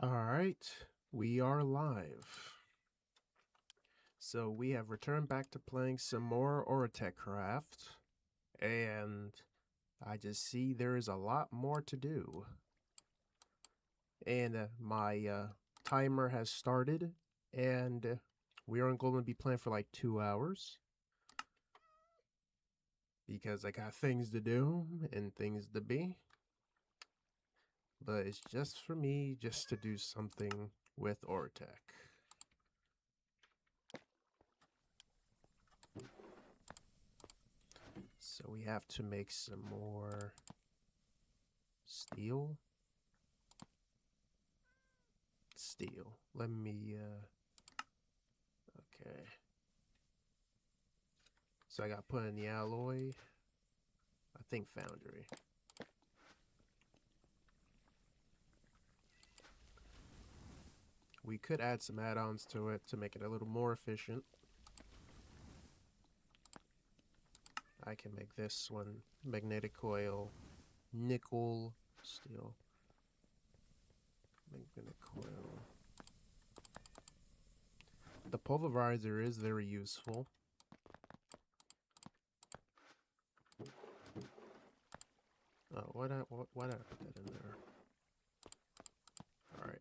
Alright, we are live. So we have returned back to playing some more OritechCraft, and I just see there is a lot more to do. And my timer has started, and we are going to be playing for like 2 hours. Because I got things to do and things to be. But it's just for me just to do something with Oritech. So we have to make some more steel. Steel. Let me, okay. So I got put in the alloy. I think foundry. We could add some add-ons to it to make it a little more efficient. I can make this one magnetic coil, nickel, steel, magnetic coil. The pulverizer is very useful. Oh, why did I put that in there? All right.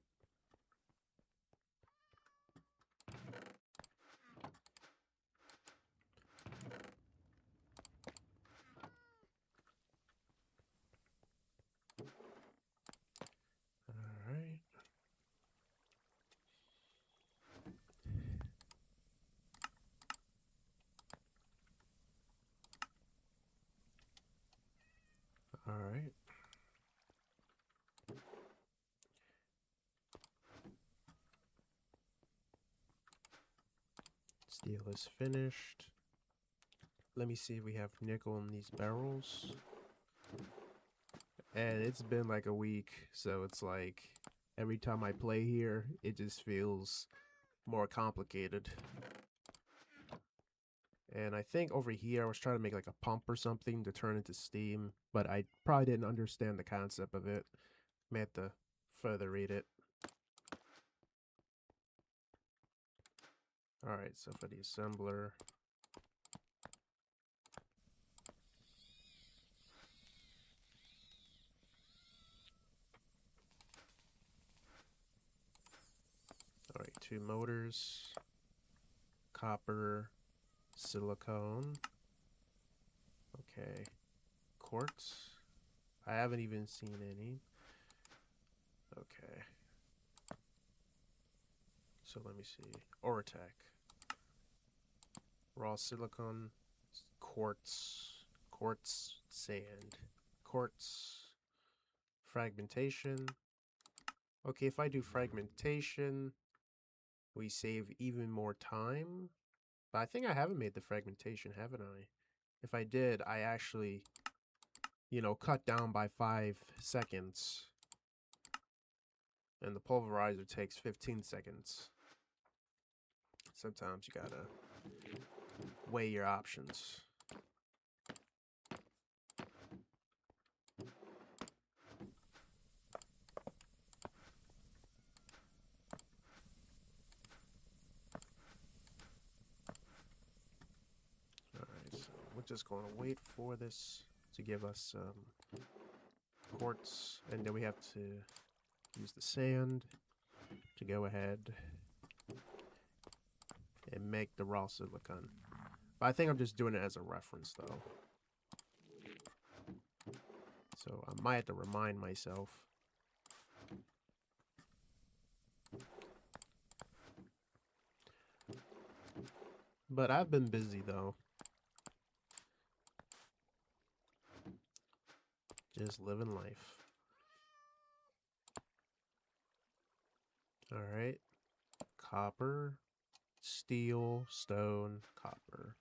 All right. All right. Steel is finished. Let me see if we have nickel in these barrels. And it's been like a week, so it's like every time I play here, it just feels more complicated. And I think over here I was trying to make like a pump or something to turn into steam, but I probably didn't understand the concept of it. May have to further read it. Alright, so for the assembler. Alright, 2 motors. Copper. Silicone. Okay. Quartz. I haven't even seen any. Okay. So let me see. Oritech. Raw silicone. Quartz. Quartz. Sand. Quartz. Fragmentation. Okay, if I do fragmentation, we save even more time. But I think I haven't made the fragmentation, haven't I? If I did, I actually, cut down by 5 seconds. And the pulverizer takes 15 seconds. Sometimes you gotta weigh your options. Alright, so we're just gonna wait for this to give us quartz, and then we have to use the sand to go ahead and make the raw silicon. But I think I'm just doing it as a reference though. So I might have to remind myself. But I've been busy though. Just living life. Alright. Copper, steel, stone, copper.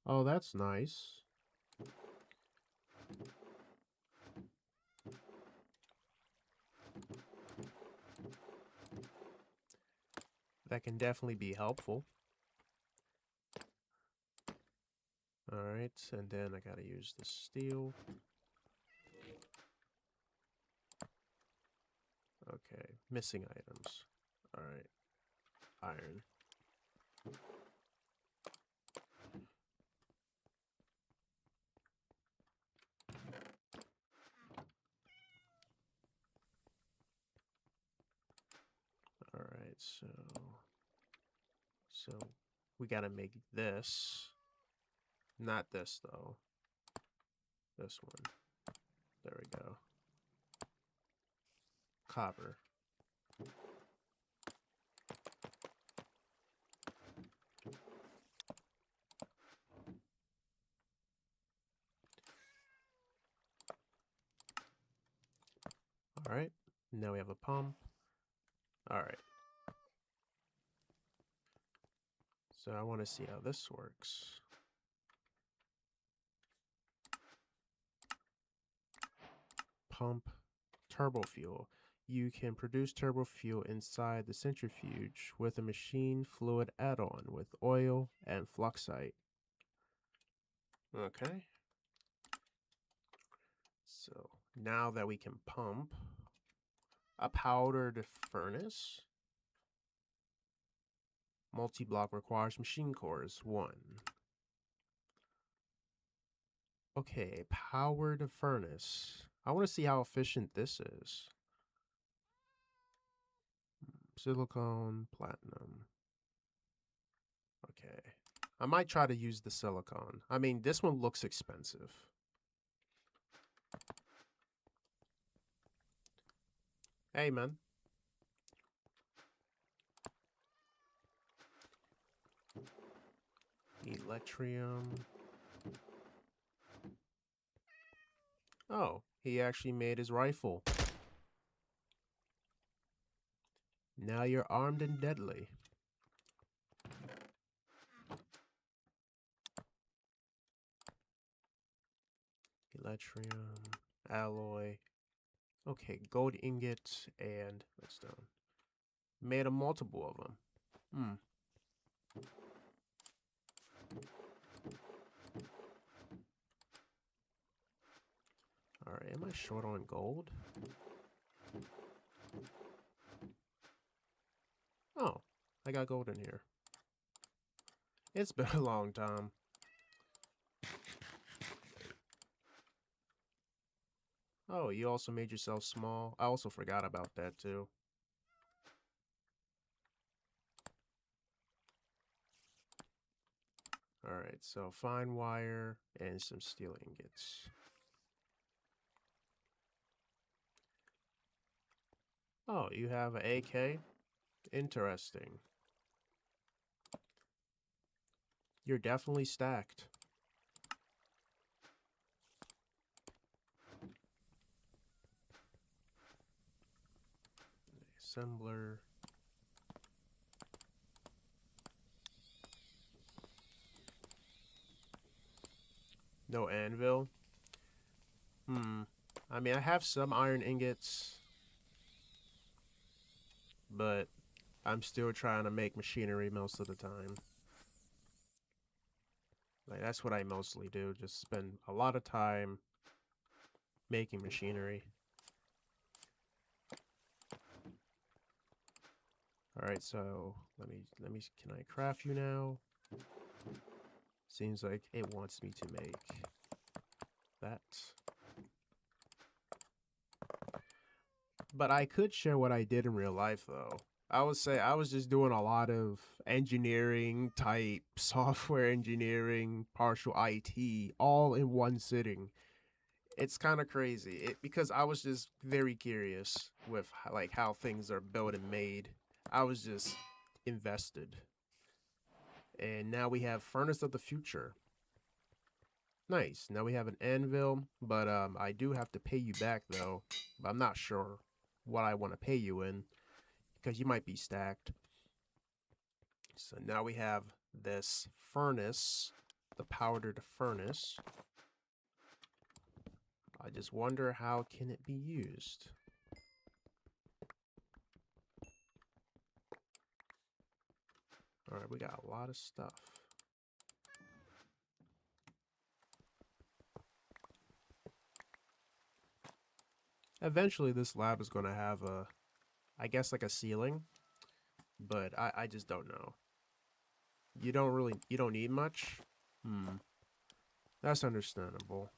Oh, that's nice. That can definitely be helpful. Alright, and then I gotta use the steel. Okay, missing items. Alright, iron. Alright, so we gotta make this. Not this though. This one. There we go. Copper. Alright, now we have a pump. Alright. So I want to see how this works. Pump turbo fuel. You can produce turbo fuel inside the centrifuge with a machine fluid add-on with oil and fluxite. Okay. So now that we can pump a powdered furnace, multi-block requires machine cores 1. Okay, powered furnace. I want to see how efficient this is. Silicone, platinum. Okay. I might try to use the silicone. I mean, this one looks expensive. Hey, man. Electrium. Oh, he actually made his rifle. Now you're armed and deadly. Electrium, alloy. Okay, gold ingot and redstone. Made a multiple of them. Alright, am I short on gold? Oh, I got gold in here. It's been a long time. Oh, you also made yourself small. I also forgot about that too. Alright, so fine wire and some steel ingots. Oh, you have an AK? Interesting. You're definitely stacked. Assembler. No anvil. I mean, I have some iron ingots, but I'm still trying to make machinery most of the time. Like, that's what I mostly do. Just spend a lot of time making machinery. Alright, so let me can I craft you now? Seems like it wants me to make that. But I could share what I did in real life though. I would say I was just doing a lot of engineering type, software engineering, partial IT, all in one sitting. It's kind of crazy because I was just very curious with like how things are built and made. I was just invested. And now we have Furnace of the Future. Nice. Now we have an anvil, but I do have to pay you back though. But I'm not sure what I want to pay you in because you might be stacked. So now we have this furnace, the powdered furnace. I just wonder how can it be used? All right, we got a lot of stuff. Eventually, this lab is going to have a, I guess, like a ceiling, but I just don't know. You don't need much? That's understandable.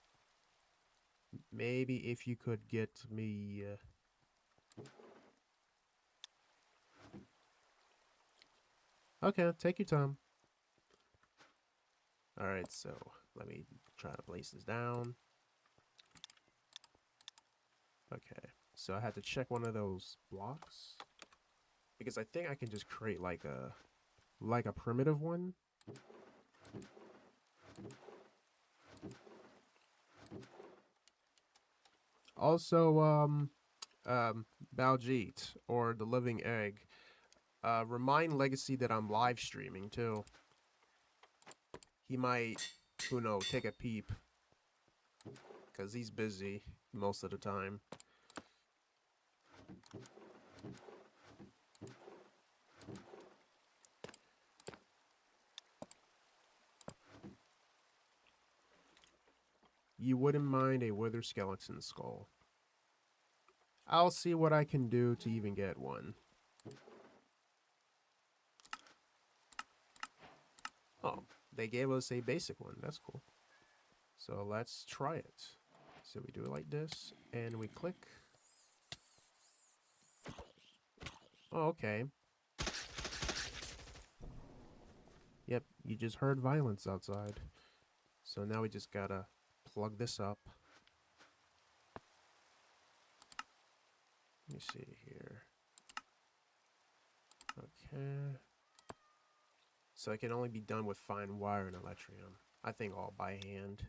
Maybe if you could get me... Okay, take your time. Alright, so let me try to place this down. Okay, so I had to check one of those blocks. Because I think I can just create like a primitive one. Also, Baljeet, or the Living Egg. Remind Legacy that I'm live streaming too. He might, who knows, take a peep. Because he's busy most of the time. You wouldn't mind a wither skeleton skull. I'll see what I can do to even get one. Oh, they gave us a basic one. That's cool. So let's try it. So we do it like this, and we click. Oh, okay. Yep, you just heard violence outside. So now we just gotta plug this up. Let me see here. Okay. So it can only be done with fine wire and electrium. I think all by hand.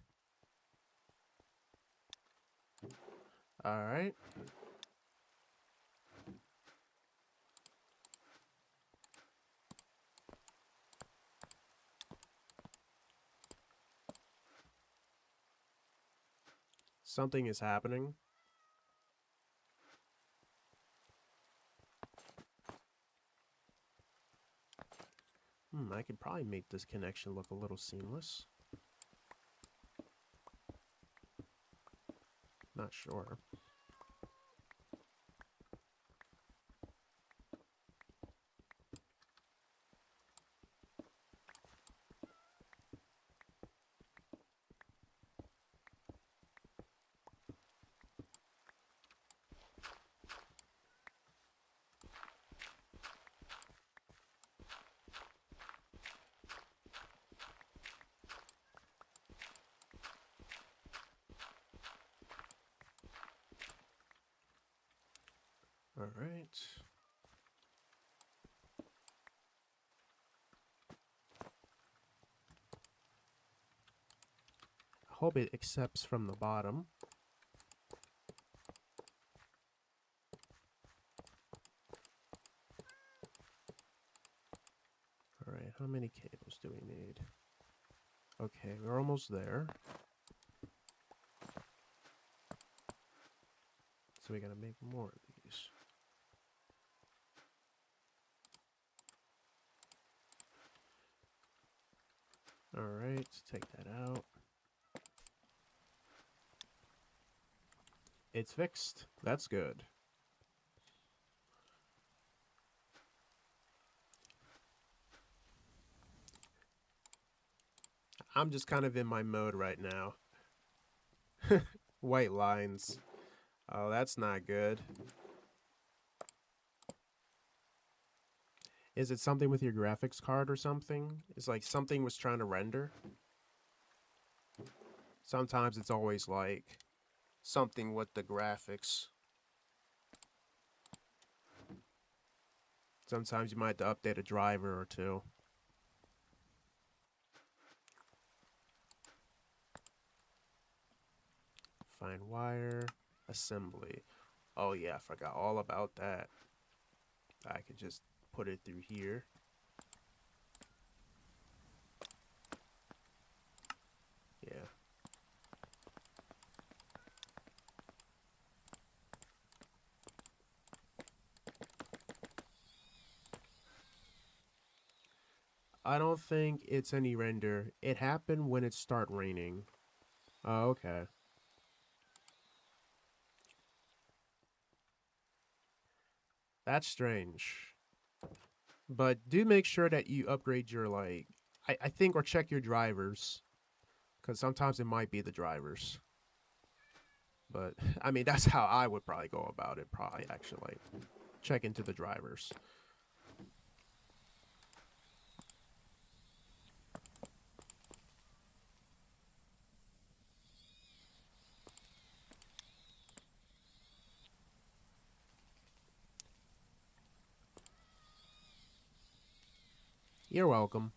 Alright. Something is happening. I could probably make this connection look a little seamless. Not sure. Alright. Hope it accepts from the bottom. Alright, how many cables do we need? Okay, we're almost there. So we gotta make more of these. Alright, take that out. It's fixed. That's good. I'm just kind of in my mode right now. White lines. Oh, that's not good. Is it something with your graphics card or something? It's like something was trying to render. Sometimes it's always like something with the graphics. Sometimes you might have to update a driver or two. Fine wire, assembly. Oh yeah, I forgot all about that. I could just put it through here. Yeah. I don't think it's any render. It happened when it started raining. Oh, okay. That's strange. But do make sure that you upgrade your, like, I think, or check your drivers. Because sometimes it might be the drivers. But, I mean, that's how I would probably go about it, probably, actually. Check into the drivers. You're welcome.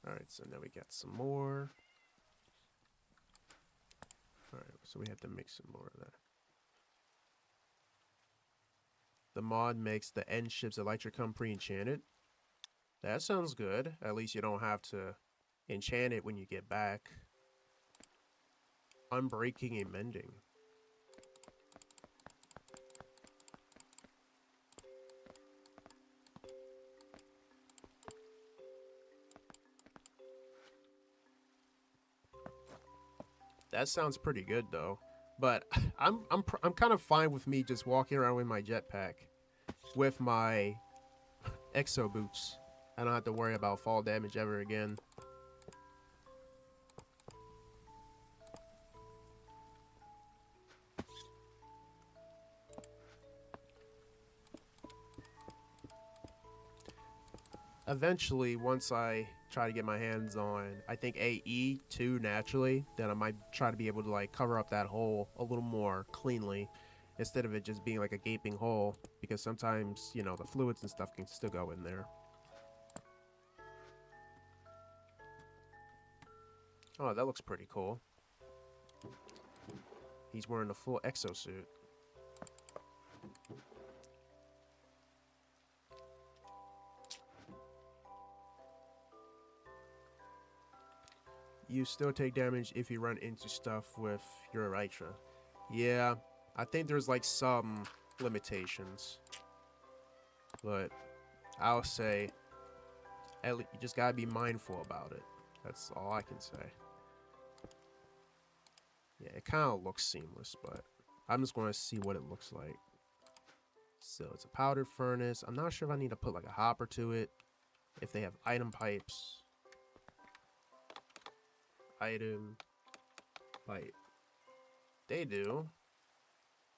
Alright, so now we got some more. Alright, so we have to make some more of that. The mod makes the end ship's elytra come pre-enchanted. That sounds good. At least you don't have to enchant it when you get back. Unbreaking and mending. That sounds pretty good though. But I'm kind of fine with me just walking around with my jetpack with my exo boots. I don't have to worry about fall damage ever again. Eventually, once I try to get my hands on, I think AE2 naturally, then I might try to be able to like cover up that hole a little more cleanly instead of it just being like a gaping hole, because sometimes, you know, the fluids and stuff can still go in there. Oh, that looks pretty cool. He's wearing a full exosuit. You still take damage if you run into stuff with your elytra. Yeah, I think there's like some limitations, but I'll say you just gotta be mindful about it. That's all I can say. Yeah, it kind of looks seamless, but I'm just going to see what it looks like. So it's a powder furnace. I'm not sure if I need to put like a hopper to it. If they have item pipes. Item pipe. They do.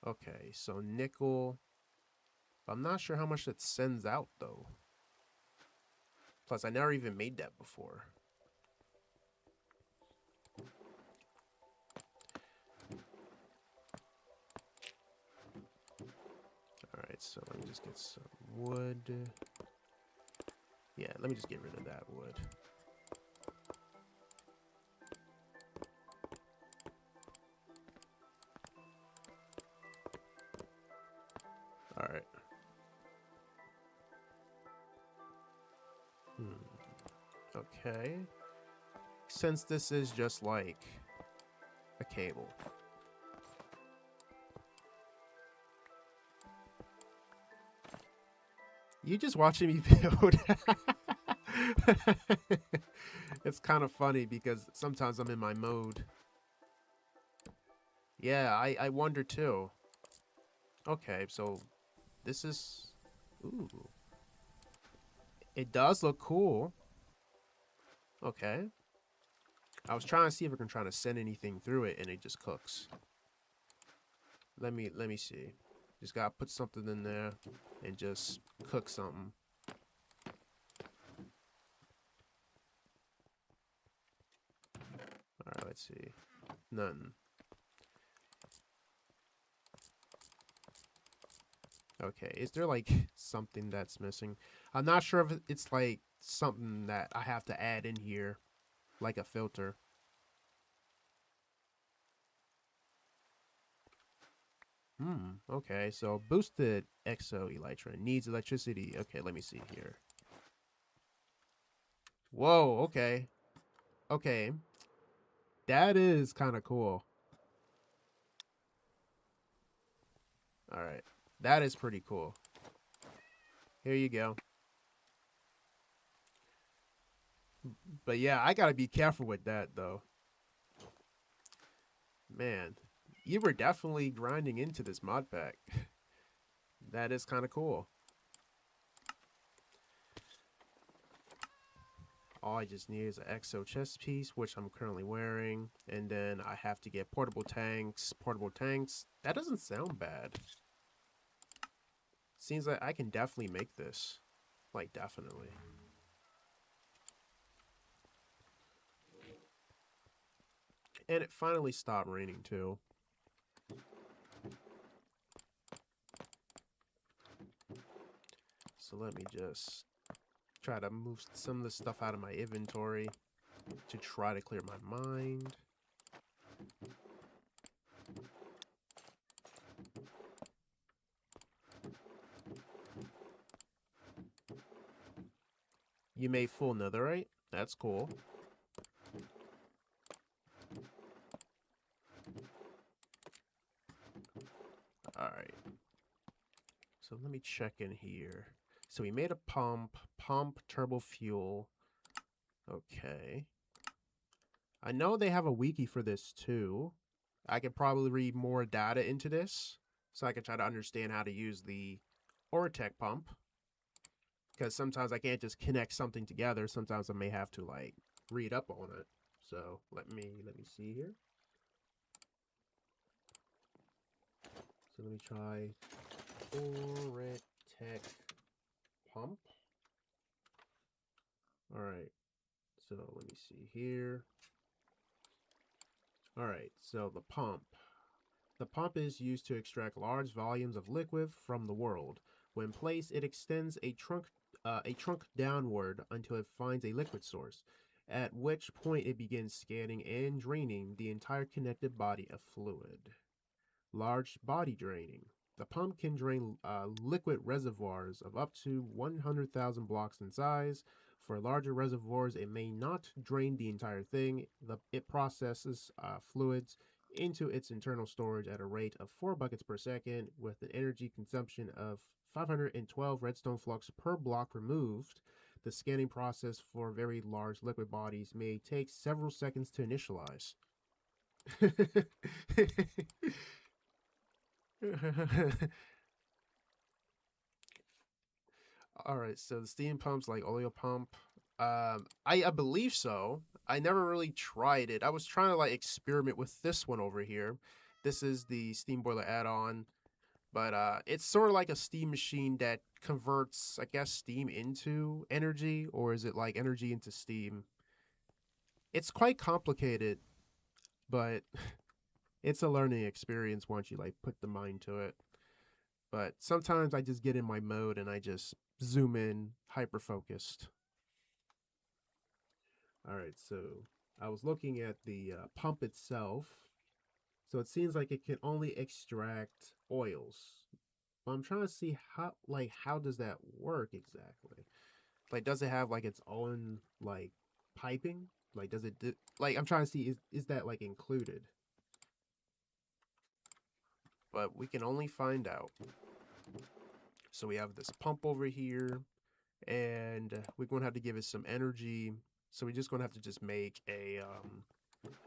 Okay, so nickel. I'm not sure how much it sends out though. Plus, I never even made that before. Alright, so let me just get some wood. Yeah, let me just get rid of that wood. Alright. Okay. Since this is just like a cable. You just watching me build. It's kind of funny because sometimes I'm in my mode. Yeah, I wonder too. Okay, so this is... Ooh. It does look cool. Okay. I was trying to see if I can try to send anything through it and it just cooks. Let me see. Just gotta put something in there and just cook something. Alright, let's see. None. Okay, is there like something that's missing? I'm not sure if it's like something that I have to add in here, like a filter. Okay, so boosted exo elytra needs electricity. Okay, let me see here. Whoa, okay. Okay. That is kind of cool. Alright. That is pretty cool. Here you go. But yeah, I gotta be careful with that though. Man, you were definitely grinding into this mod pack. That is kind of cool. All I just need is an exo chest piece, which I'm currently wearing. And then I have to get portable tanks. Portable tanks. That doesn't sound bad. Seems like I can definitely make this. Like, definitely. And it finally stopped raining, too. So let me just try to move some of the stuff out of my inventory to try to clear my mind. You made full netherite? That's cool. Alright. So let me check in here. So we made a pump turbo fuel. Okay. I know they have a wiki for this too. I could probably read more data into this so I can try to understand how to use the Oritech pump. Because sometimes I can't just connect something together. Sometimes I may have to like read up on it. So let me see here. So let me try Oritech pump. All right. So let me see here. All right. So the pump. The pump is used to extract large volumes of liquid from the world. When placed, it extends a trunk downward until it finds a liquid source, at which point it begins scanning and draining the entire connected body of fluid. Large body draining. The pump can drain liquid reservoirs of up to 100,000 blocks in size. For larger reservoirs, it may not drain the entire thing. It processes fluids into its internal storage at a rate of 4 buckets per second with an energy consumption of 512 redstone flux per block removed. The scanning process for very large liquid bodies may take several seconds to initialize. All right, so the steam pumps like oleo pump. I believe so. I never really tried it. I was trying to like experiment with this one over here. This is the steam boiler add-on, but it's sort of like a steam machine that converts, I guess, steam into energy, or is it like energy into steam? It's quite complicated, but it's a learning experience once you like put the mind to it. But sometimes I just get in my mode and I just zoom in, hyper focused. All right, so I was looking at the pump itself. So it seems like it can only extract oils. But I'm trying to see how does that work exactly? Like, does it have like its own like piping? Like, does it like I'm trying to see is that like included? But we can only find out. So we have this pump over here, and we're going to have to give it some energy. So we're just going to have to just make a,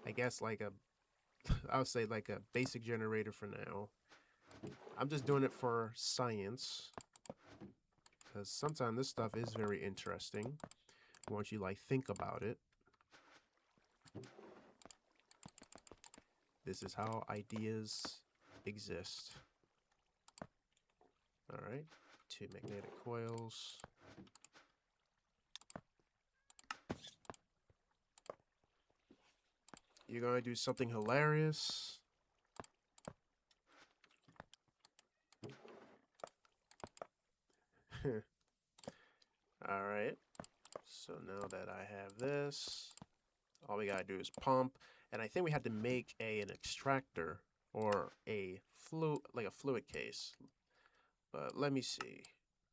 I guess like a, I would say like a basic generator for now. I'm just doing it for science, because sometimes this stuff is very interesting once you like think about it. This is how ideas exist. All right, 2 magnetic coils. You're gonna do something hilarious. All right. So now that I have this, all we gotta do is pump, and I think we had to make an extractor or a fluid case. But let me see.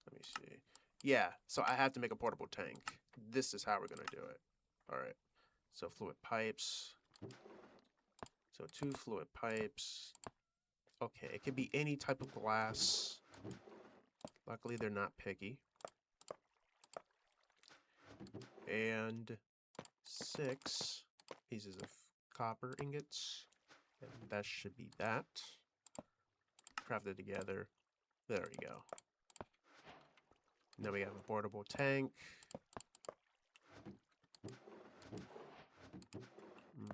Let me see. Yeah, so I have to make a portable tank. This is how we're gonna do it. All right. So fluid pipes. So 2 fluid pipes. Okay, it could be any type of glass. Luckily, they're not picky. And 6 pieces of copper ingots. And that should be that. Craft it together. There we go. Now we have a portable tank.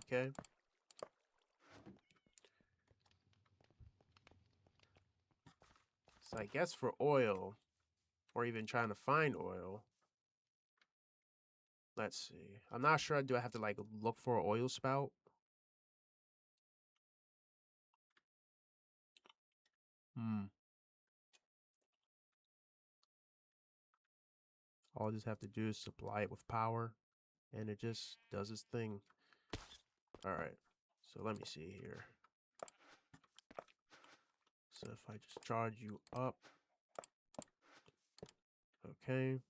Okay. So I guess for oil, or even trying to find oil, let's see. I'm not sure. Do I have to like look for an oil spout? All I just have to do is supply it with power, and it just does its thing. All right. So let me see here. So if I just charge you up, okay.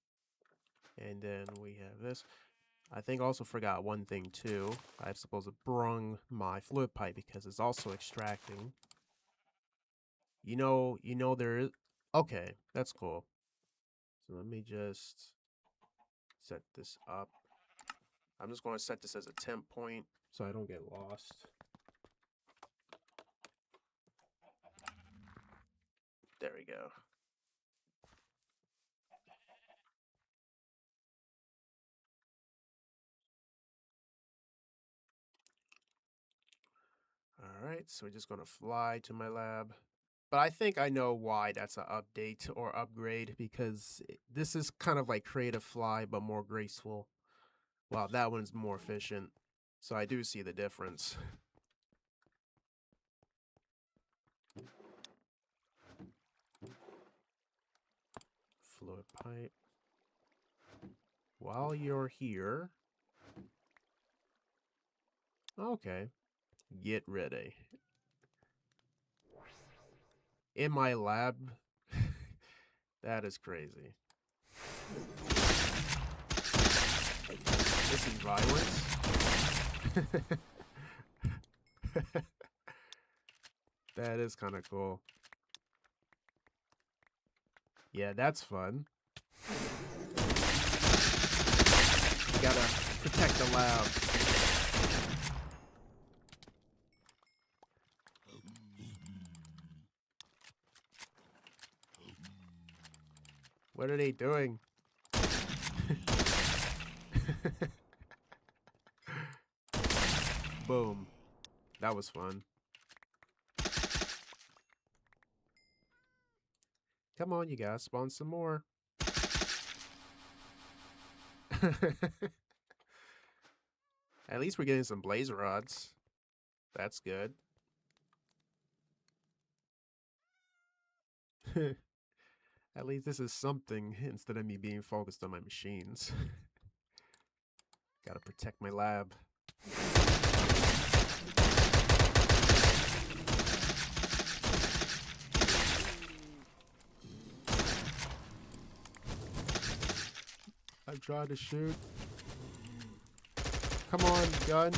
And then we have this. I think I also forgot one thing too. I suppose to brung my fluid pipe because it's also extracting. You know there is. Okay, that's cool. So let me just set this up. I'm just going to set this as a temp point so I don't get lost. There we go. All right, so we're just going to fly to my lab. But I think I know why that's an update or upgrade, because this is kind of like creative fly, but more graceful. Wow, that one's more efficient. So I do see the difference. Fluid pipe. While you're here. Okay. Get ready. In my lab. That is crazy. This is violence. That is kind of cool. Yeah, that's fun. You gotta protect the lab. What are they doing? Boom. That was fun. Come on, you guys, spawn some more. At least we're getting some blaze rods. That's good. At least this is something instead of me being focused on my machines. Gotta protect my lab. I'm trying to shoot. Come on, gun.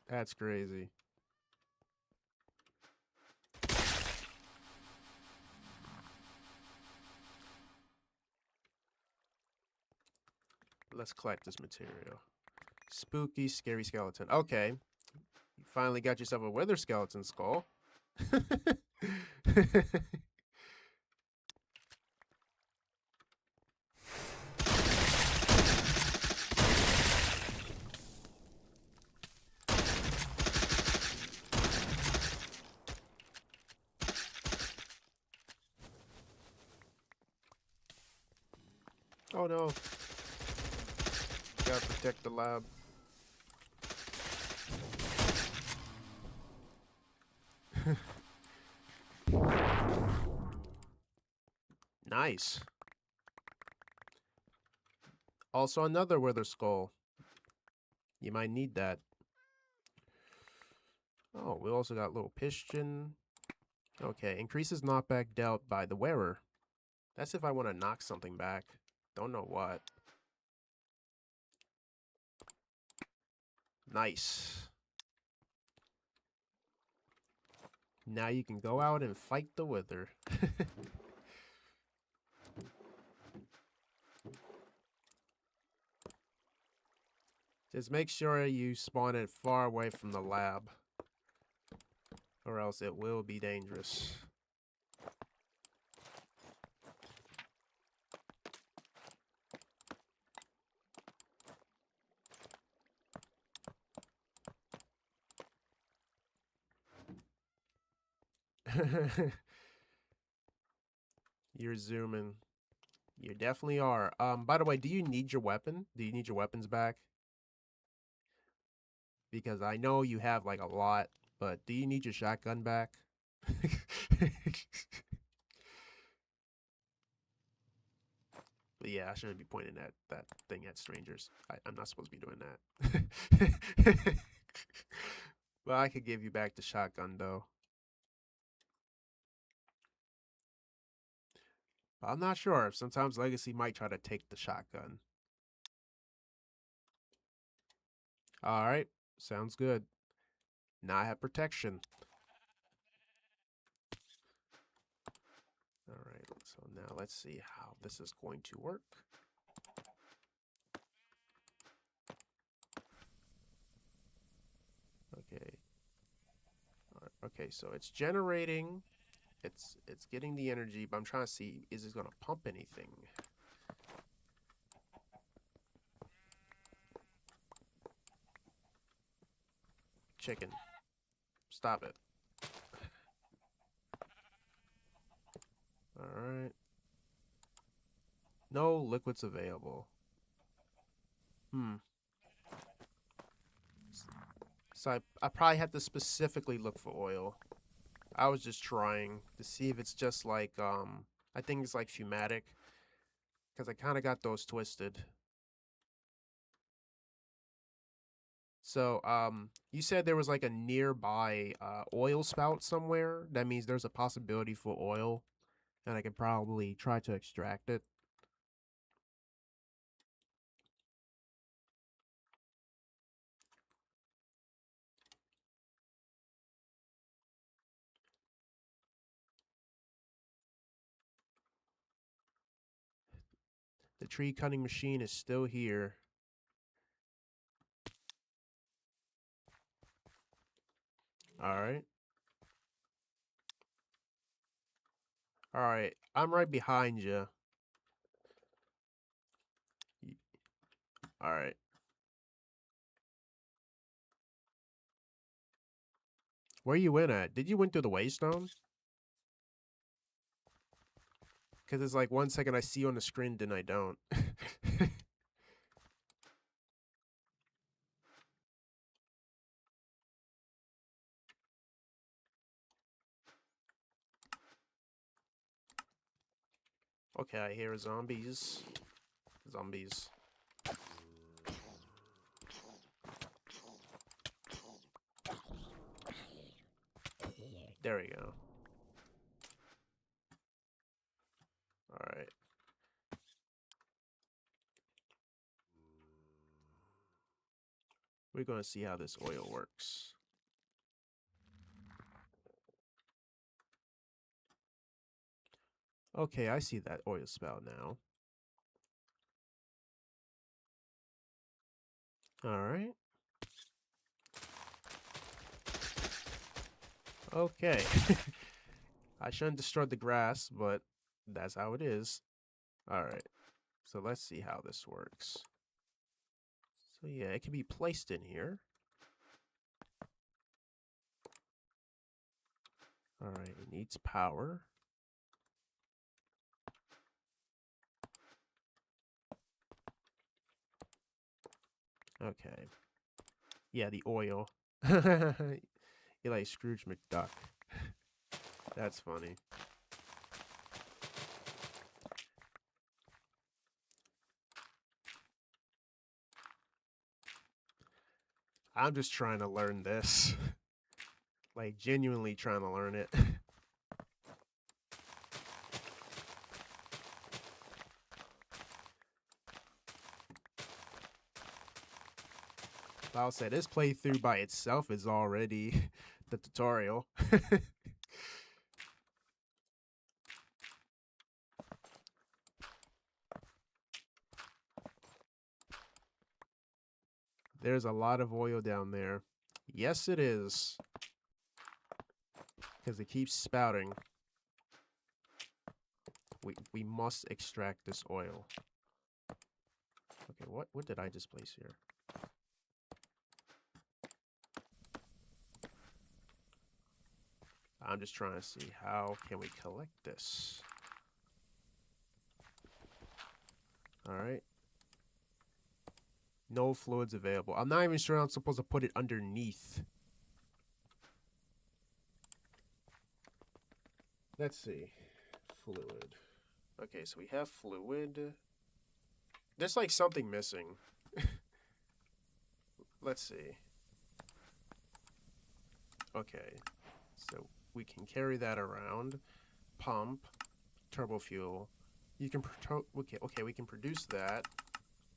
That's crazy. Let's collect this material. Spooky, scary skeleton. Okay. You finally got yourself a wither skeleton skull. Oh no. Gotta protect the lab. Nice. Also another wither skull. You might need that. Oh, we also got little piston. Okay, increases knockback dealt by the wearer. That's if I want to knock something back. Don't know what. Nice. Now you can go out and fight the wither. Just make sure you spawn it far away from the lab, or else it will be dangerous. You're zooming. You definitely are. By the way, do you need your weapon? Do you need your weapons back? Because I know you have like a lot, but do you need your shotgun back? But yeah, I shouldn't be pointing that thing at strangers. I'm not supposed to be doing that. Well, I could give you back the shotgun though. But I'm not sure. Sometimes Legacy might try to take the shotgun. Alright, sounds good. Now I have protection. Alright, so now let's see how this is going to work. Okay. Okay, so it's generating, it's getting the energy, but I'm trying to see, is it going to pump anything? Chicken. Stop it. Alright. No liquids available. So I probably had to specifically look for oil. I was just trying to see if it's just like, I think it's like fumatic. Because I kind of got those twisted. So, you said there was like a nearby oil spout somewhere. That means there's a possibility for oil. And I could probably try to extract it. The tree cutting machine is still here. Alright. Alright, I'm right behind you. Alright. Where you in at? Did you win through the waystone? Because it's like 1 second I see you on the screen, then I don't. Okay, I hear zombies. Zombies. There we go. Alright. We're going to see how this oil works. Okay, I see that oil spout now. Alright. Okay. I shouldn't destroy the grass, but that's how it is. Alright. So let's see how this works. So yeah, it can be placed in here. Alright, it needs power. Okay. Yeah, the oil. You're like Scrooge McDuck. That's funny. I'm just trying to learn this. Like, genuinely trying to learn it. I'll say this playthrough by itself is already the tutorial. There's a lot of oil down there. Yes, it is. Because it keeps spouting. We must extract this oil. Okay, what did I just place here? I'm just trying to see how can we collect this. All right. No fluids available. I'm not even sure I'm supposed to put it underneath. Let's see. Fluid. Okay, so we have fluid. There's like something missing. Let's see. Okay, so we can carry that around. Pump, turbo fuel. You can okay, we can produce that.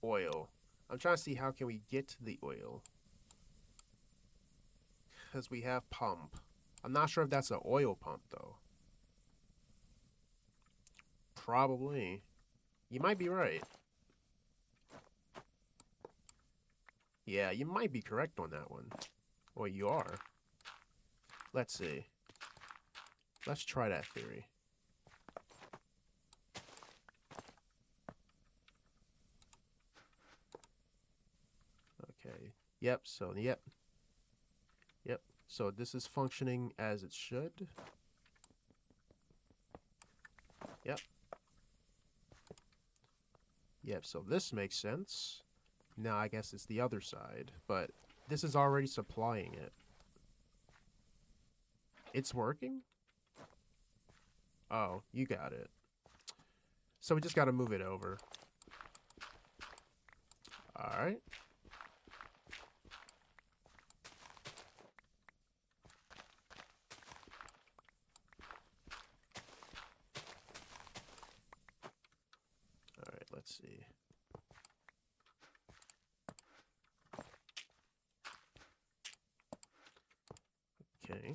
Oil. I'm trying to see how can we get the oil. Because we have pump. I'm not sure if that's an oil pump though. Probably. You might be right. Yeah, you might be correct on that one. Or you are. Let's see. Let's try that theory. Okay. Yep, so, yep. Yep. So this is functioning as it should. Yep. Yep, so this makes sense. Now I guess it's the other side, but this is already supplying it. It's working? Oh, you got it. So we just got to move it over. All right. All right, let's see. Okay.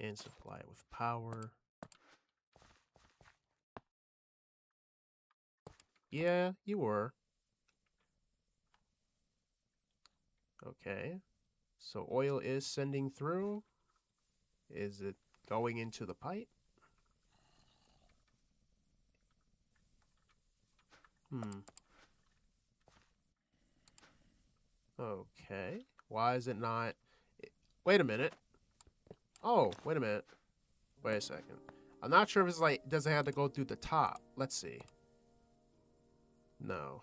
And supply it with power. Yeah, you were. Okay. So oil is sending through. Is it going into the pipe? Okay. Why is it not? Wait a minute. Oh, wait a minute. Wait a second. I'm not sure if it's like, does it have to go through the top? Let's see. No.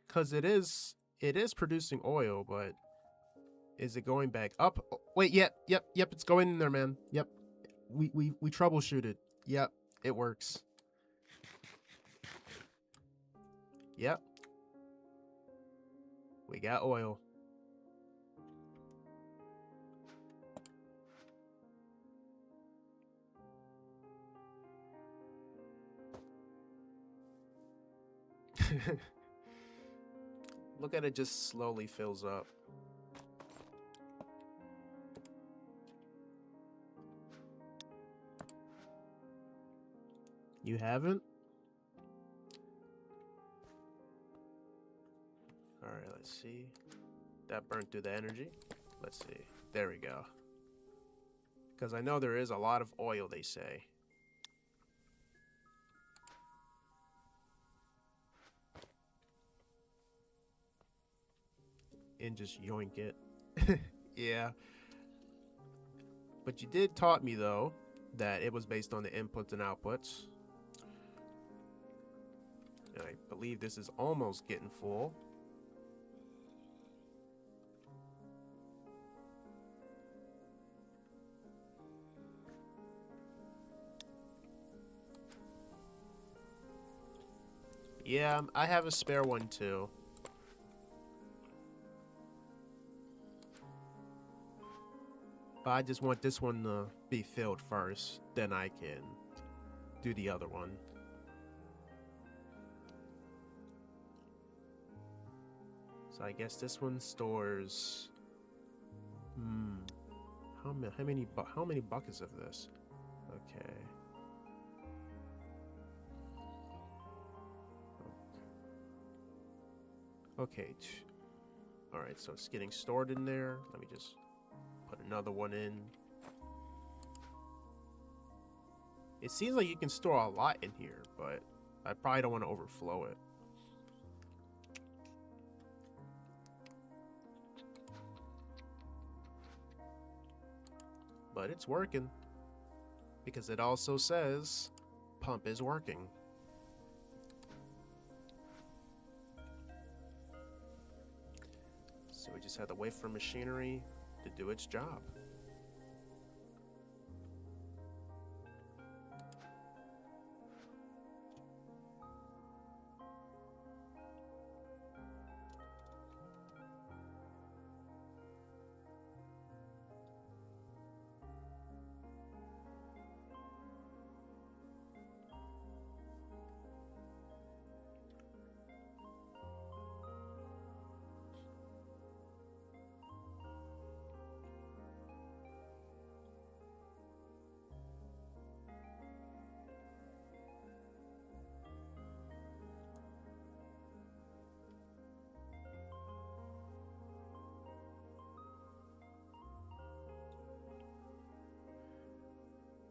Because it is producing oil, but is it going back up? Oh, wait, yep, it's going in there, man. Yep. We troubleshooted. Yep, it works. Yep. We got oil. Look at it just slowly fills up. You haven't? Alright, let's see. That burnt through the energy. Let's see. There we go. Because I know there is a lot of oil, they say. And just yoink it. Yeah. But you did taught me, though, that it was based on the inputs and outputs. And I believe this is almost getting full. Yeah, I have a spare one, too. But I just want this one to be filled first, then I can do the other one. So So I guess this one stores. How many buckets of this? Okay. Okay. All right. So it's getting stored in there. Let me just put another one in. It seems like you can store a lot in here, but I probably don't want to overflow it. But it's working because it also says pump is working. So we just have to wait for machinery to do its job.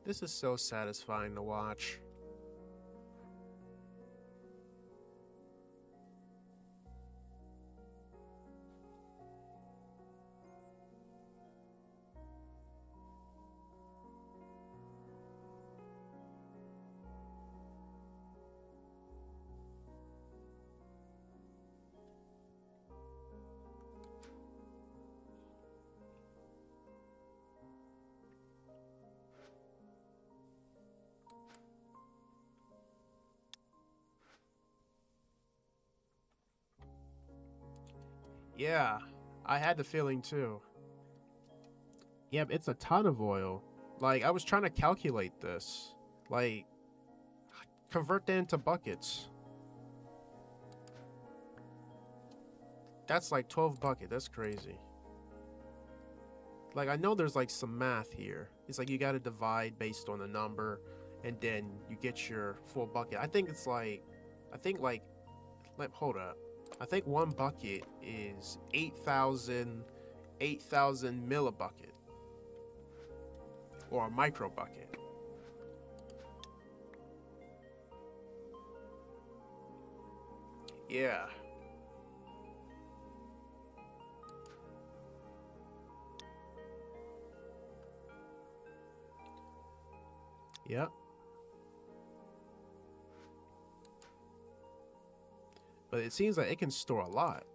This is so satisfying to watch. Yeah, I had the feeling too. Yep, it's a ton of oil. Like, I was trying to calculate this. Like, convert that into buckets. That's like 12 buckets. That's crazy. Like, I know there's like some math here. It's like you got to divide based on the number, and then you get your full bucket. I think it's like, hold up. I think one bucket is 8,000 millibucket, or a micro bucket. Yeah. Yep. But it seems like it can store a lot.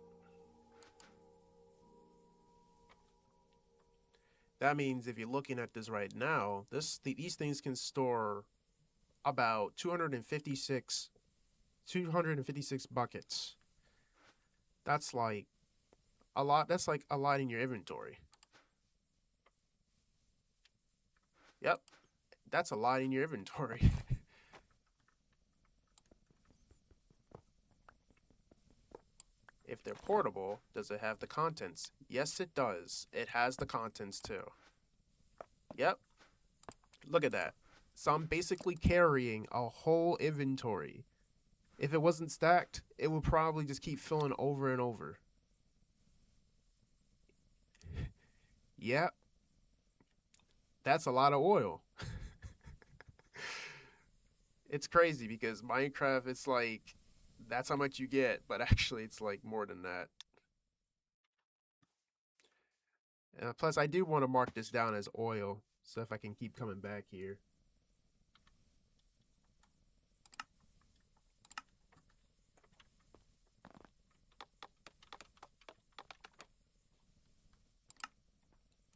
That means if you're looking at this right now, these things can store about 256 buckets. That's like a lot. That's like a lot in your inventory. Yep. That's a lot in your inventory. If they're portable, does it have the contents? Yes, it does. It has the contents too. Yep. Look at that. So I'm basically carrying a whole inventory. If it wasn't stacked, it would probably just keep filling over and over. Yep. That's a lot of oil. It's crazy because Minecraft, it's like, that's how much you get, but actually it's like more than that. Plus, I do want to mark this down as oil, so if I can keep coming back here.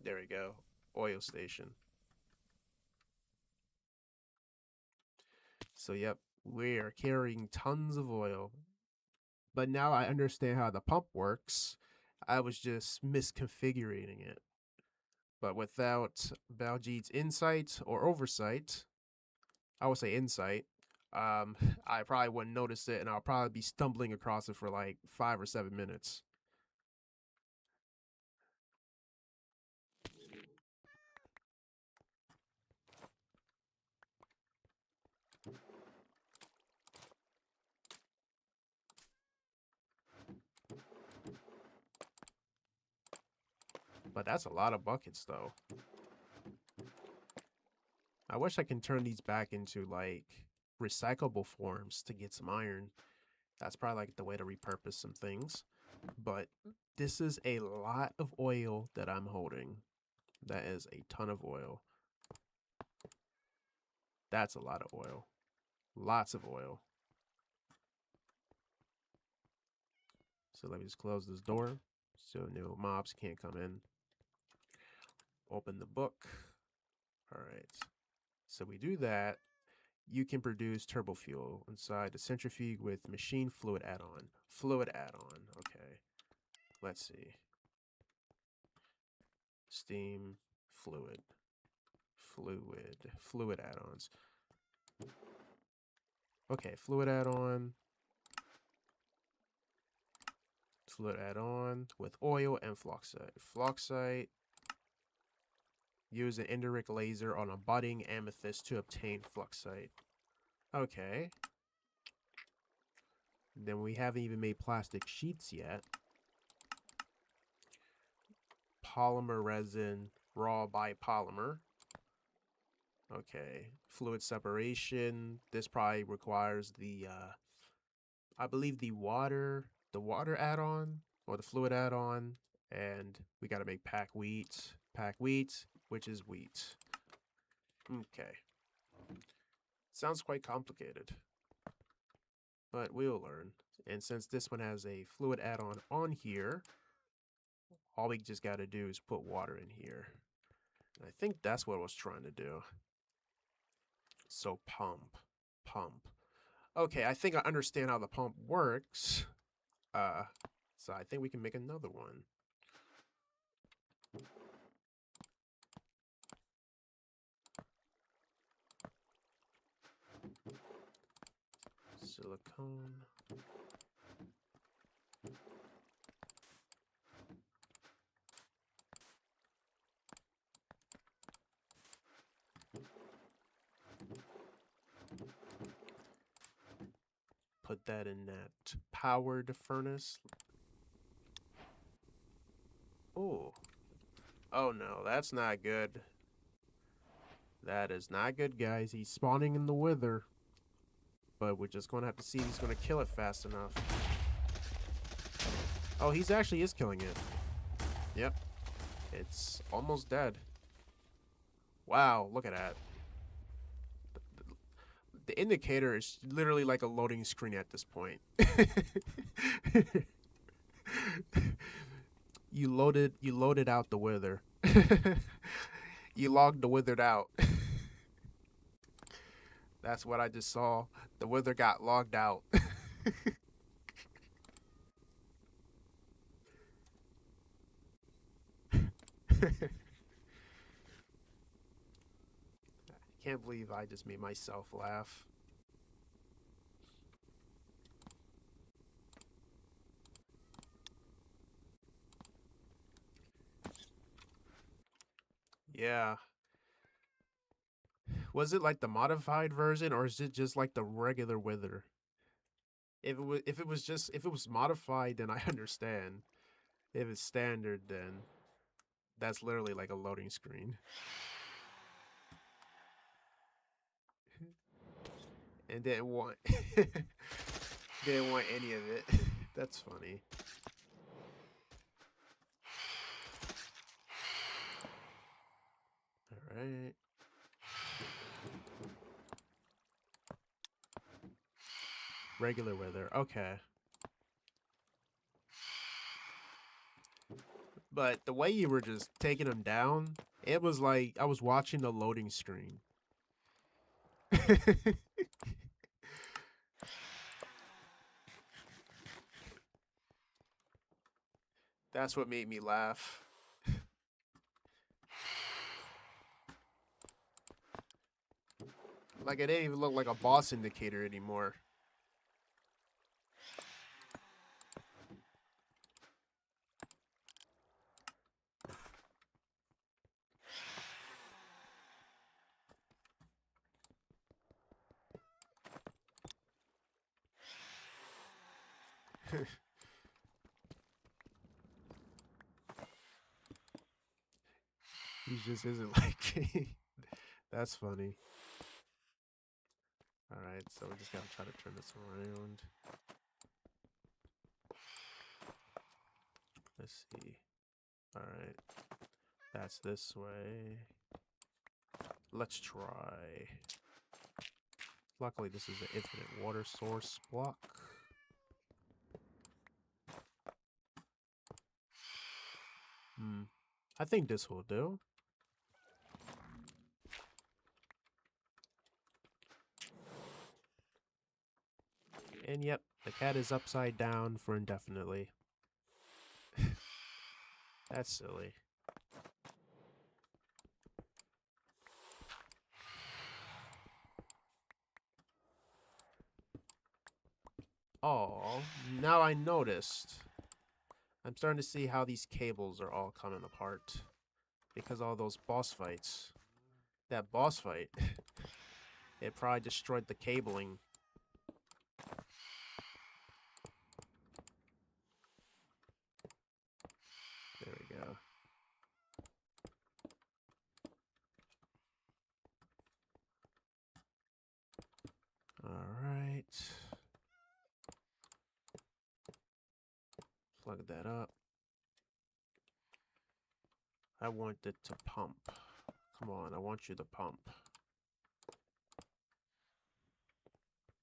There we go. Oil station. So, yep, we are carrying tons of oil. But now I understand how the pump works. I was just misconfiguring it. But without Baljeet's insight or oversight, I would say insight, I probably wouldn't notice it, and I'll probably be stumbling across it for like 5 or 7 minutes. But that's a lot of buckets, though. I wish I can turn these back into, like, recyclable forms to get some iron. That's probably, like, the way to repurpose some things. But this is a lot of oil that I'm holding. That is a ton of oil. That's a lot of oil. Lots of oil. So let me just close this door so no mobs can't come in. Open the book. All right. So we do that. You can produce turbo fuel inside the centrifuge with machine fluid add-on. Fluid add-on. Okay. Let's see. Steam, fluid add-ons. Okay, fluid add-on with oil and flocite. Flocite, use an indirect laser on a budding amethyst to obtain flocite. Okay. Then we haven't even made plastic sheets yet. Polymer resin, raw biopolymer. Okay, fluid separation. This probably requires the, I believe the water add-on or the fluid add-on, and we got to make pack wheat, which is wheat. Okay, sounds quite complicated, but we'll learn. And since this one has a fluid add-on on here, all we just got to do is put water in here. And I think that's what I was trying to do. So pump. Okay, I think I understand how the pump works. So I think we can make another one. Silicone. Put that in that powered furnace. Oh. Oh no, that's not good. That is not good, guys. He's spawning in the wither. But we're just going to have to see if he's going to kill it fast enough. Oh, he's actually is killing it. Yep. It's almost dead. Wow, look at that. The indicator is literally like a loading screen at this point. You loaded out the wither. You logged the withered out. That's what I just saw. The wither got logged out. Can't believe I just made myself laugh. Yeah. Was it like the modified version, or is it just like the regular wither? If it was modified, then I understand. If it's standard, then that's literally like a loading screen. And didn't want any of it. That's funny. All right. Regular wither. Okay. But the way you were just taking them down, it was like I was watching the loading screen. That's what made me laugh. Like, it didn't even look like a boss indicator anymore. He just isn't like. That's funny. Alright, so we just gotta try to turn this around. Let's see. Alright. That's this way. Let's try. Luckily, this is an infinite water source block. I think this will do. And yep, the cat is upside down for indefinitely. That's silly. Oh, now I noticed. I'm starting to see how these cables are all coming apart. Because all those boss fights. That boss fight, it probably destroyed the cabling. There we go. Alright. Plug that up. I want it to pump. Come on, I want you to pump.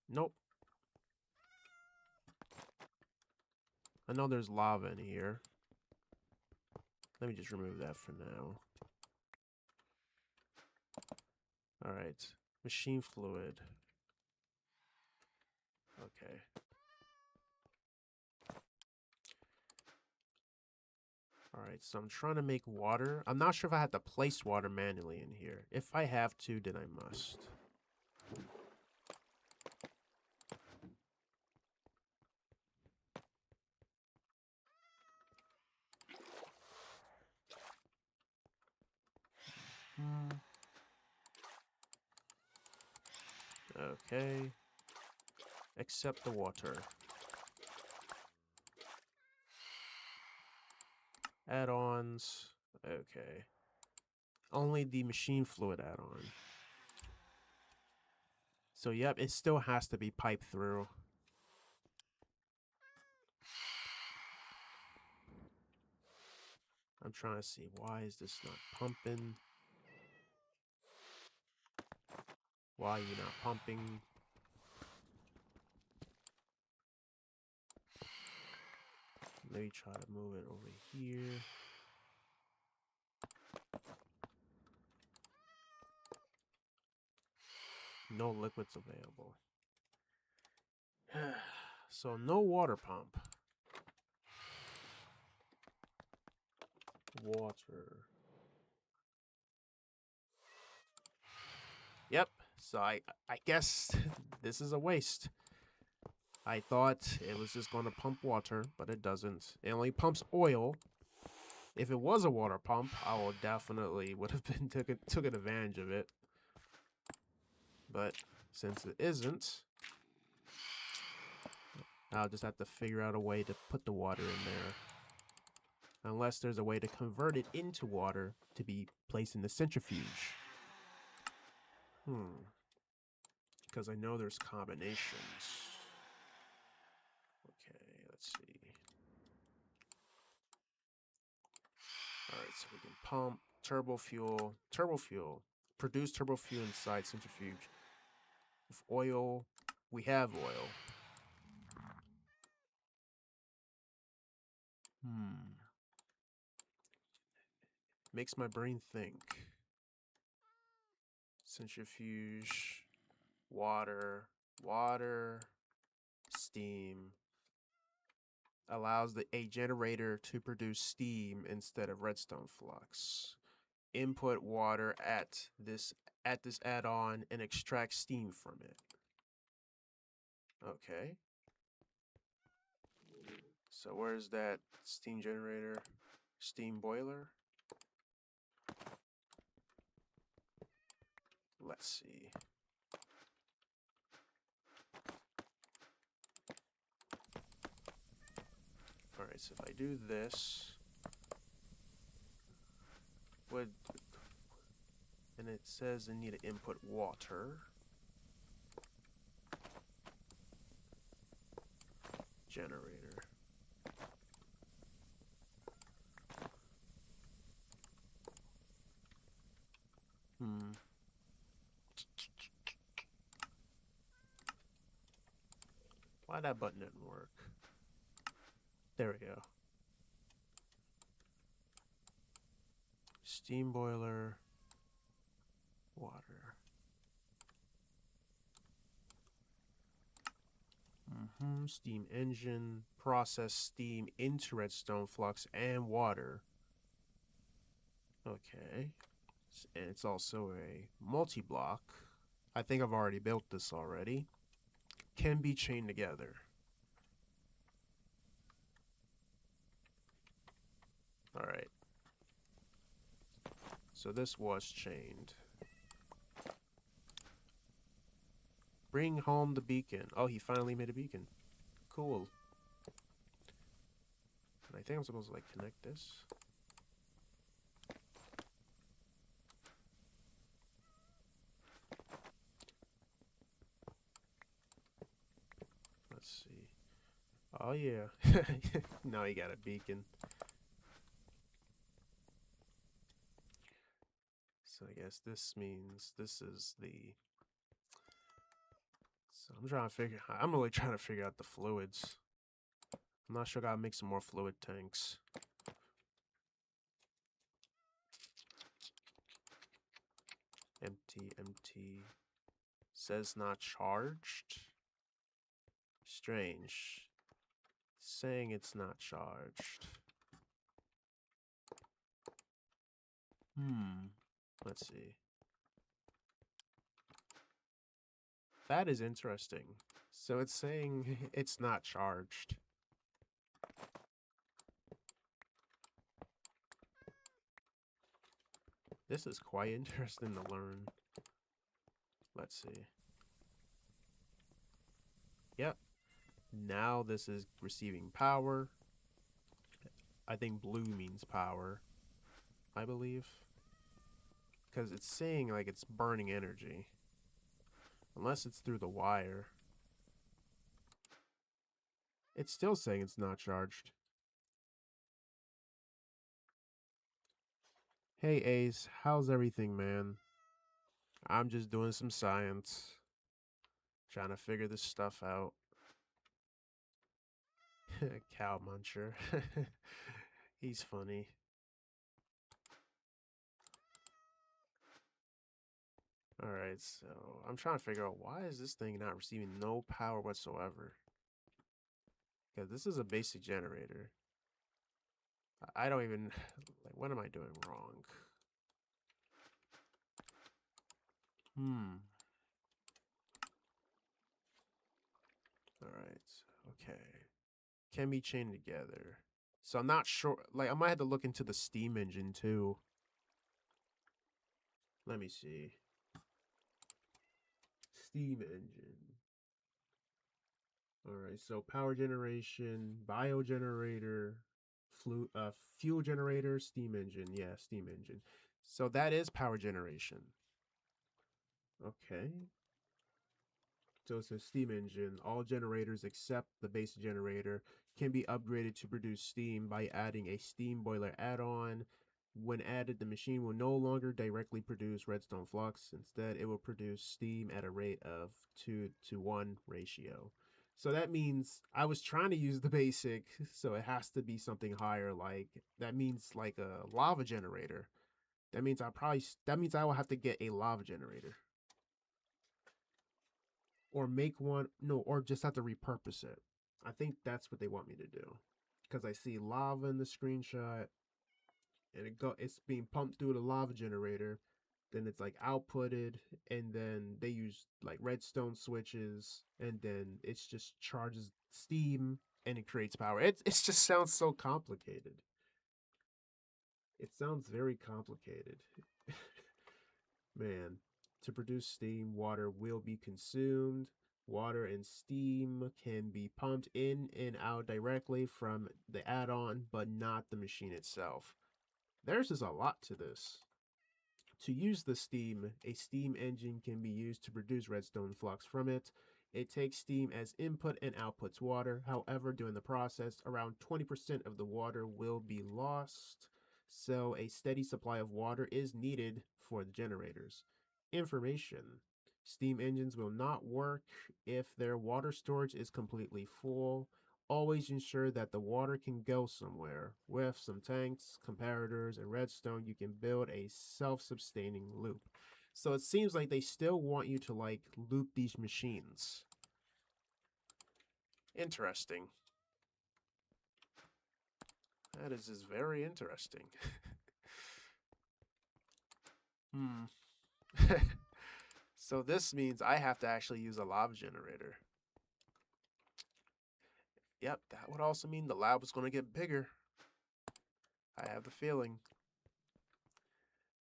Nope. I know there's lava in here. Let me just remove that for now. Alright. Machine fluid. Okay. Alright, so I'm trying to make water. I'm not sure if I have to place water manually in here. If I have to, then I must. Okay. Accept the water. Add-ons. Okay. Only the machine fluid add-on. So, yep, it still has to be piped through. I'm trying to see, why is this not pumping? Why are you not pumping? Maybe try to move it over here. No liquids available. So no water pump. Water. Yep. So I guess this is a waste. I thought it was just going to pump water, but it doesn't. It only pumps oil. If it was a water pump, I would definitely would have been took advantage of it. But since it isn't, I'll just have to figure out a way to put the water in there. Unless there's a way to convert it into water to be placed in the centrifuge. Because I know there's combinations. Okay, let's see. Alright, so we can pump, turbo fuel. Produce turbo fuel inside centrifuge. With oil, we have oil. Makes my brain think. Centrifuge, water, steam. Allows a generator to produce steam instead of redstone flux. Input water at this add-on and extract steam from it. Okay. So where's that steam generator? Steam boiler? Let's see. Alright, so if I do this, would And it says I need to input water. Generator. Why that button didn't work? There we go. Steam boiler. Water. Steam engine. Process steam into redstone flux and water. Okay. And it's also a multi-block. I think I've already built this already. Can be chained together. Alright. So this was chained. Bring home the beacon. Oh, he finally made a beacon. Cool. And I think I'm supposed to like connect this. Let's see. Oh yeah. Now you got a beacon. So I guess this means this is the... So I'm really trying to figure out the fluids. I'm not sure, I gotta make some more fluid tanks. Empty, empty. Says not charged. Strange. Saying it's not charged. Let's see. That is interesting. So it's saying it's not charged. This is quite interesting to learn. Let's see. Yep. Now this is receiving power. I think blue means power, I believe. Because it's saying like it's burning energy. Unless it's through the wire. It's still saying it's not charged. Hey Ace, how's everything, man? I'm just doing some science. Trying to figure this stuff out. Cow muncher. He's funny. Alright, so I'm trying to figure out why is this thing not receiving no power whatsoever? Because this is a basic generator. I don't even... Like, what am I doing wrong? Alright, okay. Can be chained together. So I'm not sure... Like, I might have to look into the steam engine, too. Let me see. Steam engine. Alright, so power generation, biogenerator, fuel generator, steam engine. Yeah, steam engine. So that is power generation. Okay. So it says steam engine. All generators except the base generator can be upgraded to produce steam by adding a steam boiler add-on. When added, the machine will no longer directly produce redstone flux. Instead, it will produce steam at a rate of 2-to-1 ratio. So that means I was trying to use the basic, so it has to be something higher. Like that means like a lava generator. That means I will have to get a lava generator. Or make one, no, or just have to repurpose it. I think that's what they want me to do. Because I see lava in the screenshot, and it's being pumped through the lava generator. Then it's like outputted, and then they use like redstone switches, and then it's just charges steam and it creates power. It just sounds so complicated. It sounds very complicated. Man, to produce steam, water will be consumed. Water and steam can be pumped in and out directly from the add-on, but not the machine itself. There's just a lot to this. To use the steam, a steam engine can be used to produce redstone flux from it. It takes steam as input and outputs water. However, during the process, around 20% of the water will be lost. So a steady supply of water is needed for the generators. Information. Steam engines will not work if their water storage is completely full. Always ensure that the water can go somewhere. With some tanks, comparators, and redstone, you can build a self-sustaining loop. So it seems like they still want you to like loop these machines. Interesting. That is just very interesting. So this means I have to actually use a lava generator. Yep, that would also mean the lab was going to get bigger. I have the feeling.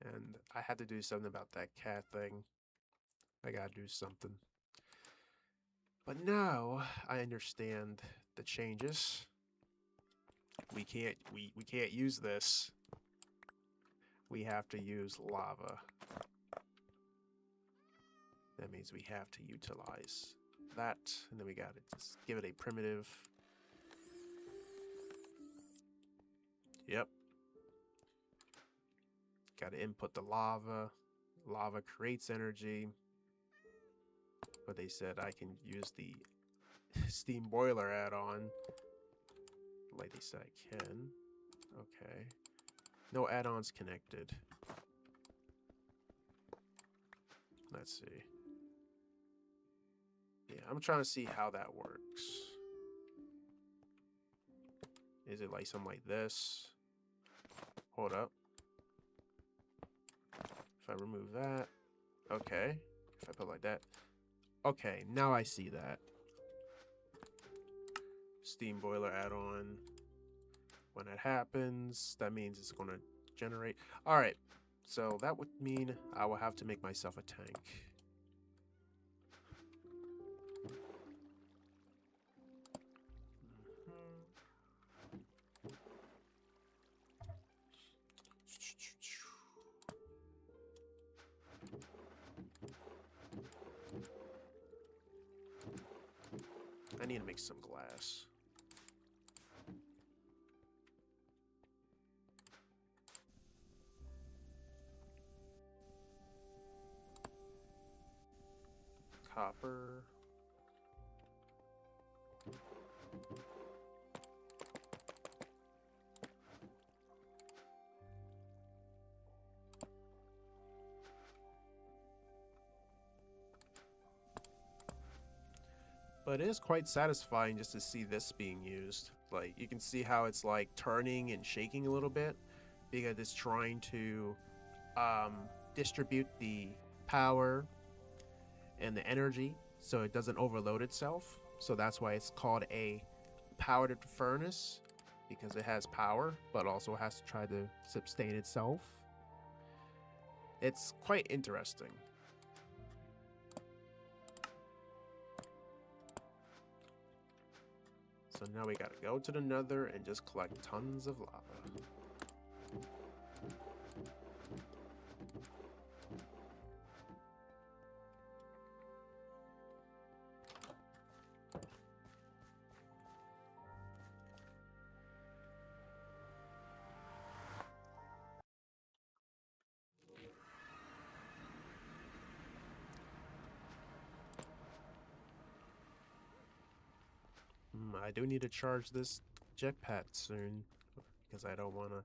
And I had to do something about that cat thing. I gotta do something. But now I understand the changes. We can't use this. We have to use lava. That means we have to utilize that, and then we gotta just give it a primitive. Yep. Gotta input the lava. Lava creates energy. But they said I can use the steam boiler add-on. Like they said I can. Okay. No add-ons connected. Let's see. Yeah, I'm trying to see how that works. Is it like something like this? Hold up. If I remove that. Okay. If I put it like that. Okay, now I see that. Steam boiler add-on. When it happens, that means it's going to generate. All right. So that would mean I will have to make myself a tank. I need to make some glass. Copper. But it is quite satisfying just to see this being used. Like, you can see how it's like turning and shaking a little bit because it's trying to distribute the power and the energy so it doesn't overload itself. So that's why it's called a powered furnace, because it has power but also has to try to sustain itself. It's quite interesting. So now we gotta go to the nether and just collect tons of lava. I do need to charge this jetpack soon because I don't want to.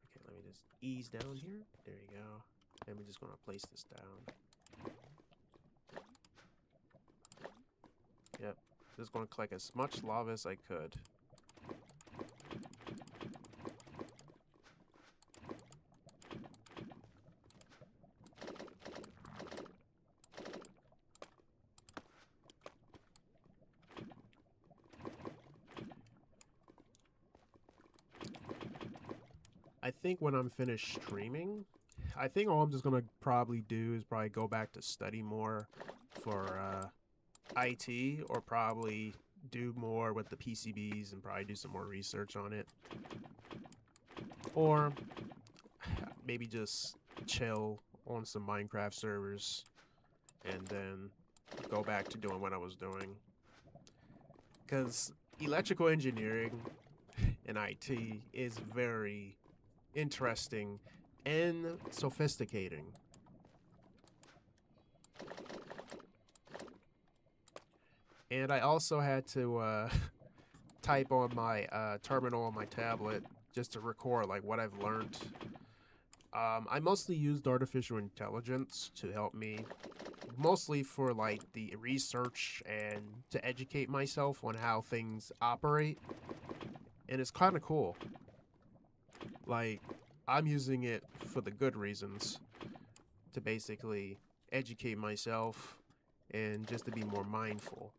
Okay, let me just ease down here. There you go. And we're just going to place this down. Yep. Just going to collect as much lava as I could. I think when I'm finished streaming, I think all I'm just gonna probably do is probably go back to study more for IT, or probably do more with the PCBs and probably do some more research on it. Or maybe just chill on some Minecraft servers and then go back to doing what I was doing. Because electrical engineering and IT is very interesting and sophisticating. And I also had to type on my terminal on my tablet just to record like what I've learned. I mostly used artificial intelligence to help me, mostly for like the research and to educate myself on how things operate. And it's kind of cool. Like, I'm using it for the good reasons to basically educate myself and just to be more mindful.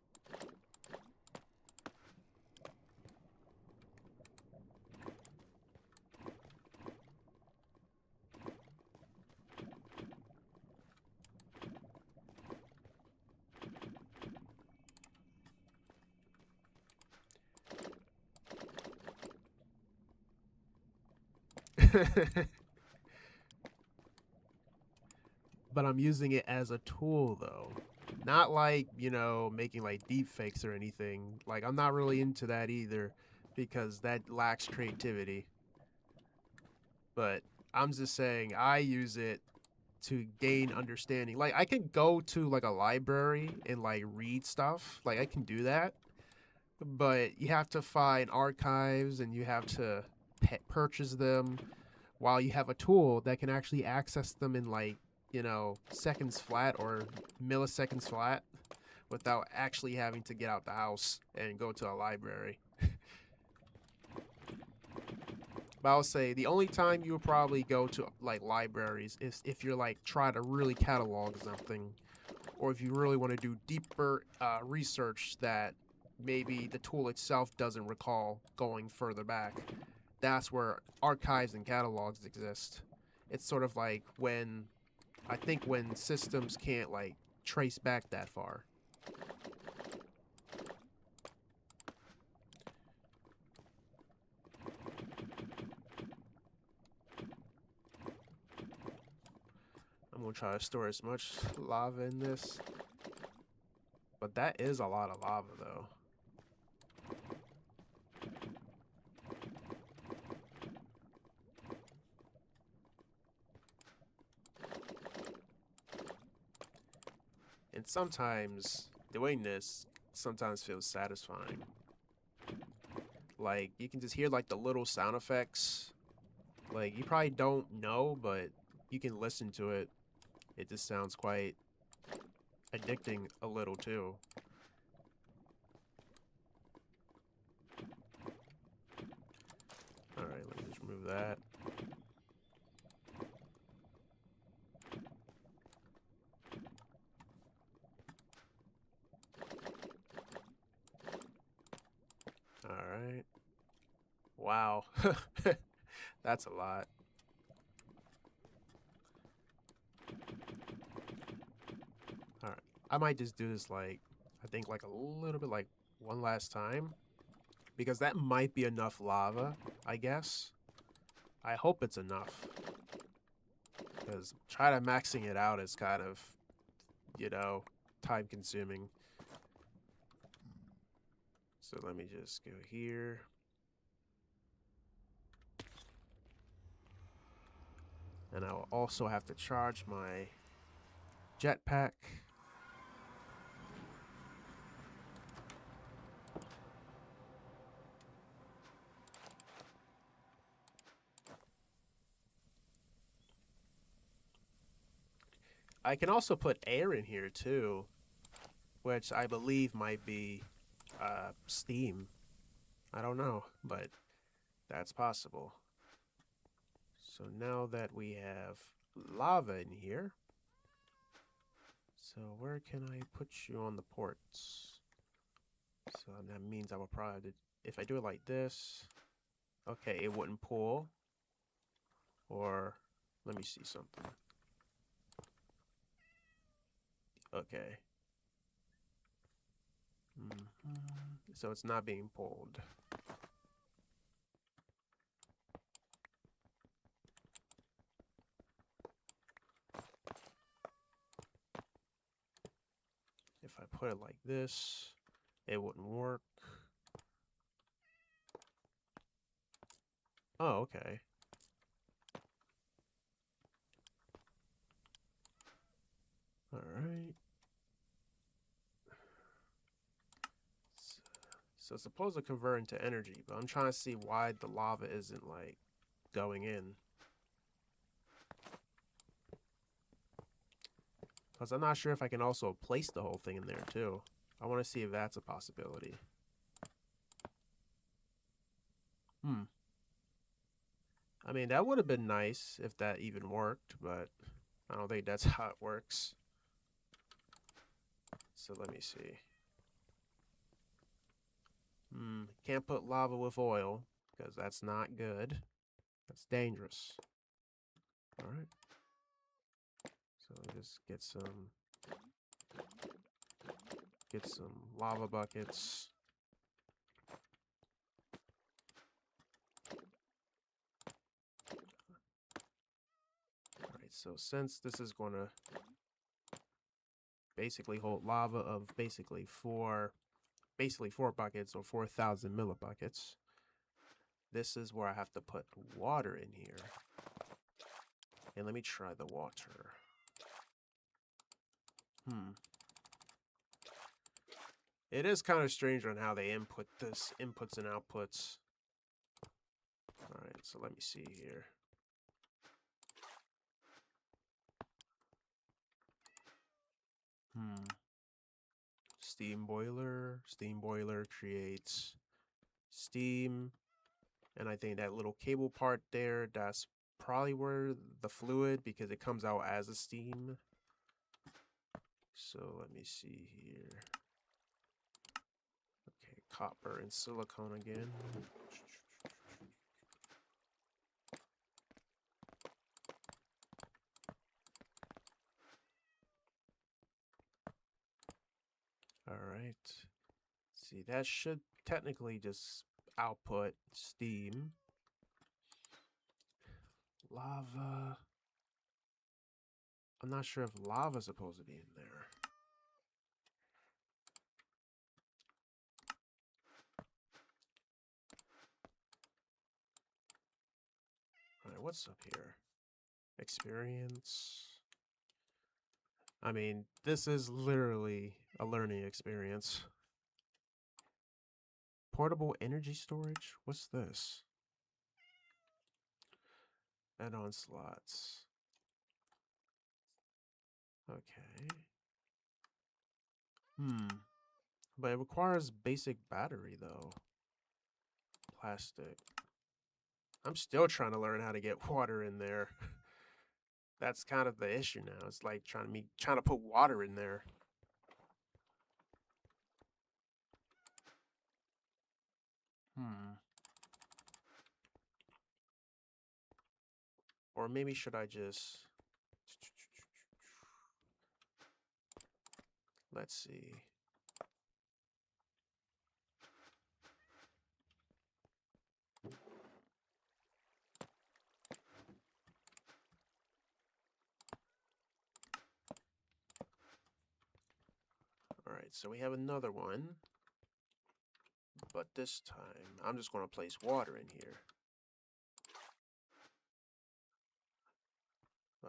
But I'm using it as a tool though. Not like, making like deep fakes or anything. Like, I'm not really into that either because that lacks creativity. But I'm just saying I use it to gain understanding. Like, I can go to like a library and like read stuff. Like, I can do that. But you have to find archives and you have to purchase them, while you have a tool that can actually access them in like, seconds flat or milliseconds flat without actually having to get out the house and go to a library. But I'll say the only time you would probably go to like libraries is if you're like trying to really catalog something, or if you really want to do deeper research that maybe the tool itself doesn't recall going further back. That's where archives and catalogs exist. It's sort of like when systems can't like trace back that far. I'm gonna try to store as much lava in this. But that is a lot of lava though. And sometimes doing this sometimes feels satisfying. Like, you can just hear like the little sound effects. Like, you probably don't know, but you can listen to it. It just sounds quite addicting a little too. Alright, let me just remove that. Alright. Wow. That's a lot. Alright. I might just do this like, I think like a little bit like one last time. Because that might be enough lava, I guess. I hope it's enough. Because try to maxing it out is kind of, time consuming. So let me just go here. And I'll also have to charge my jetpack. I can also put air in here too, which I believe might be steam. I don't know, but that's possible. So now that we have lava in here, so where can I put you on the ports? So that means I will probably, if I do it like this, okay, it wouldn't pull. Or, let me see something. Okay. So it's not being pulled. if I put it like this, it wouldn't work. Oh, okay. All right. So it's supposed to convert into energy, but I'm trying to see why the lava isn't like going in. Because I'm not sure if I can also place the whole thing in there too. I want to see if that's a possibility. I mean, that would have been nice if that even worked, but I don't think that's how it works. So let me see. Can't put lava with oil because that's not good. That's dangerous. All right. So just get some lava buckets. All right. So since this is going to basically hold lava of basically four buckets or 4,000 millibuckets, this is where I have to put water in here. And let me try the water. It is kind of strange on how they input this, inputs and outputs. All right, so let me see here. Steam boiler creates steam. And I think that little cable part there, that's probably where the fluid, because it comes out as a steam. So let me see here. Okay, copper and silicone again. All right. See, that should technically just output steam. Lava. I'm not sure if lava's supposed to be in there. All right, what's up here? Experience. I mean, this is literally a learning experience. Portable energy storage? What's this? Add-on slots. Okay. But it requires basic battery, though. Plastic. I'm still trying to learn how to get water in there. That's kind of the issue now. It's like trying to put water in there. Or maybe should I just... Let's see. All right, so we have another one. But this time, I'm just going to place water in here.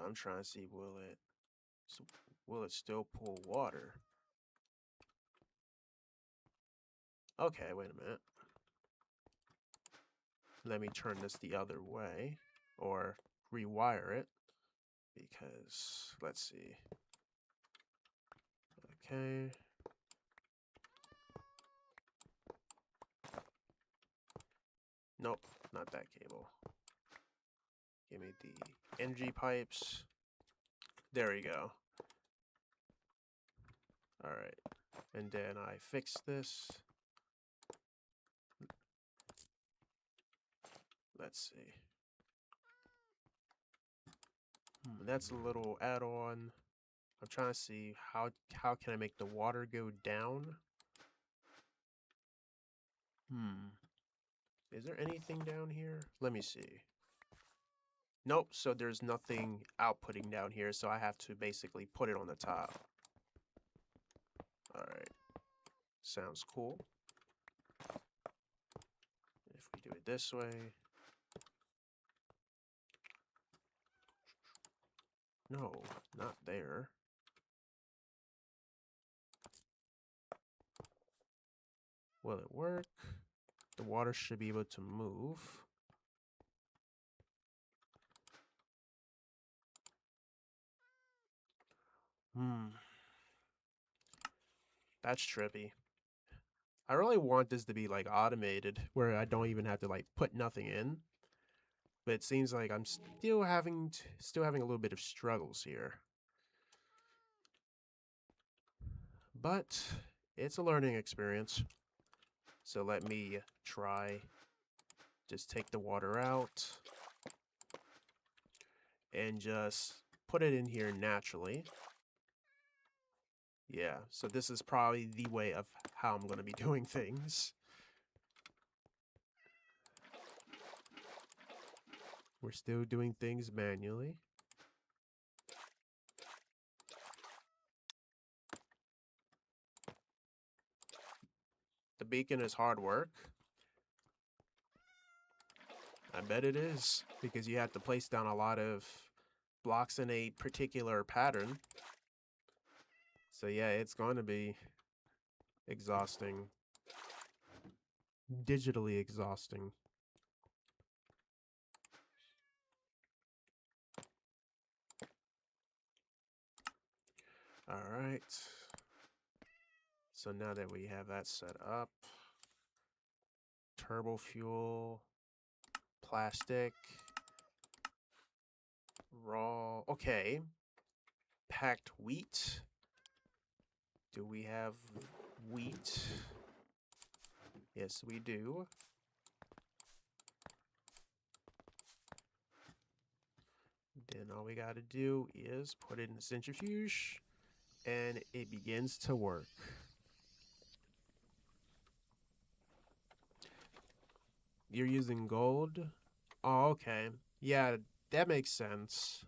I'm trying to see, will it still pull water? Okay, wait a minute. Let me turn this the other way, or rewire it, because, let's see. Okay. Nope, not that cable. Give me the energy pipes. There we go. All right, and then I fix this. Let's see. That's a little add-on. I'm trying to see how can I make the water go down? Is there anything down here? Let me see. Nope, so there's nothing outputting down here, so I have to basically put it on the top. All Sounds cool. If we do it this way. No, not there. Will it work? The water should be able to move. That's trippy. I really want this to be like automated, where I don't even have to like put nothing in. But it seems like I'm still having a little bit of struggles here. But it's a learning experience. So let me try. Just take the water out and just put it in here naturally. Yeah, so this is probably the way of how I'm going to be doing things. We're still doing things manually. The beacon is hard work. I bet it is, because you have to place down a lot of blocks in a particular pattern. So yeah, it's going to be exhausting. Digitally exhausting. All right. So now that we have that set up, turbo fuel, plastic, raw, okay. Packed wheat. Do we have wheat? Yes, we do. Then all we got to do is put it in the centrifuge, and it begins to work. You're using gold? Oh, okay. Yeah, that makes sense.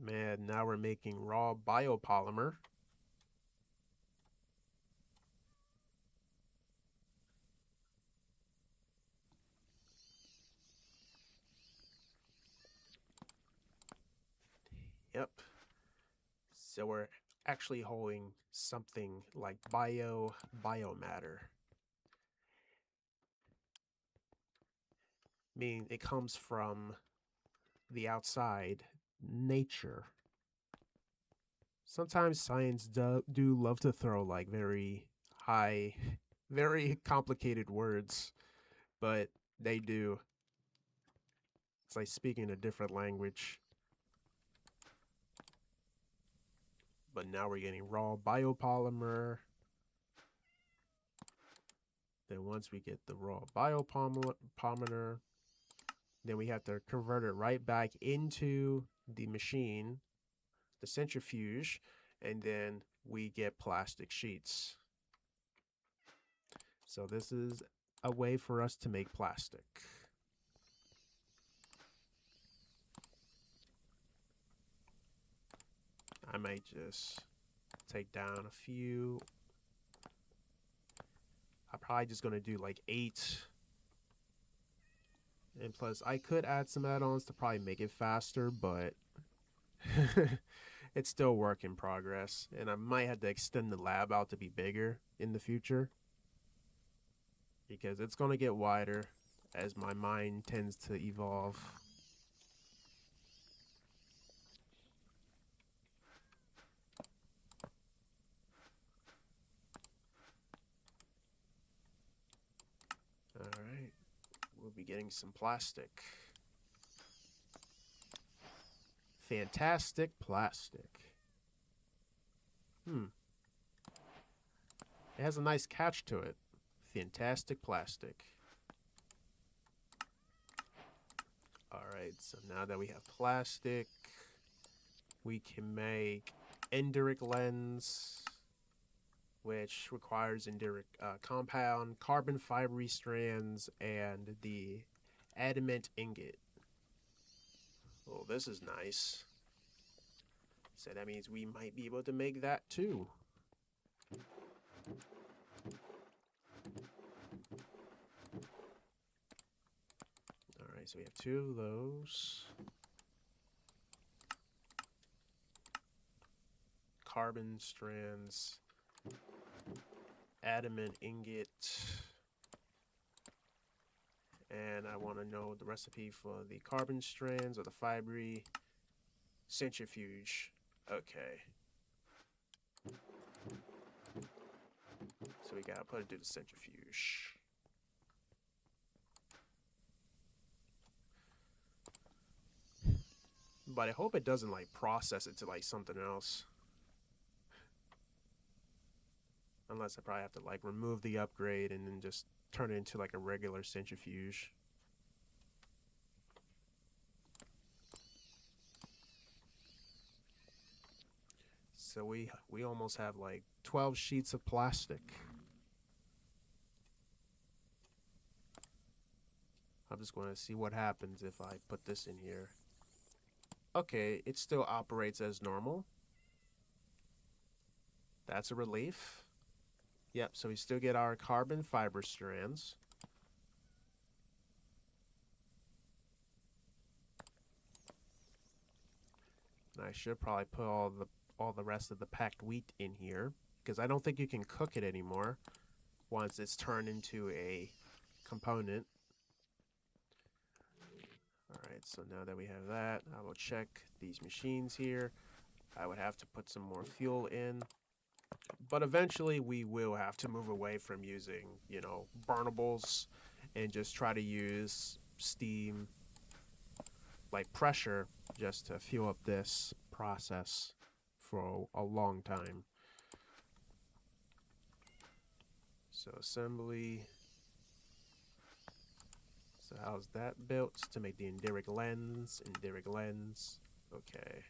Man, now we're making raw biopolymer. Yep. So we're actually holding something like biomatter. Meaning it comes from the outside, nature. Sometimes science do love to throw like very high, very complicated words, but they do. It's like speaking a different language. But now we're getting raw biopolymer. Then once we get the raw biopolymer, then we have to convert it right back into the machine, the centrifuge, and then we get plastic sheets. So this is a way for us to make plastic. I might just take down a few. I'm probably just going to do like 8. And plus, I could add some add-ons to probably make it faster, but it's still work in progress. And I might have to extend the lab out to be bigger in the future, because it's going to get wider as my mind tends to evolve. All right, we'll be getting some plastic. Fantastic plastic. It has a nice catch to it. Fantastic plastic. Alright, so now that we have plastic, we can make enderic lens, which requires enderic compound, carbon fibery strands, and the adamant ingot. Oh, this is nice. So that means we might be able to make that too. Alright, so we have 2 of those. Carbon strands. Adamant ingot. And I want to know the recipe for the carbon strands or the fibre centrifuge. Okay. So we gotta put it through the centrifuge. But I hope it doesn't like process it to like something else. Unless I probably have to like remove the upgrade and then just turn it into like a regular centrifuge. So we almost have like 12 sheets of plastic. I'm just going to see what happens if I put this in here. Okay, it still operates as normal. That's a relief. Yep, so we still get our carbon fiber strands. And I should probably put all the rest of the packed wheat in here, because I don't think you can cook it anymore once it's turned into a component. Alright, so now that we have that, I will check these machines here. I would have to put some more fuel in. But eventually we will have to move away from using, you know, burnables and just try to use steam, like pressure, just to fuel up this process for a long time. So assembly. So how's that built? To make the enderic lens. Enderic lens. Okay.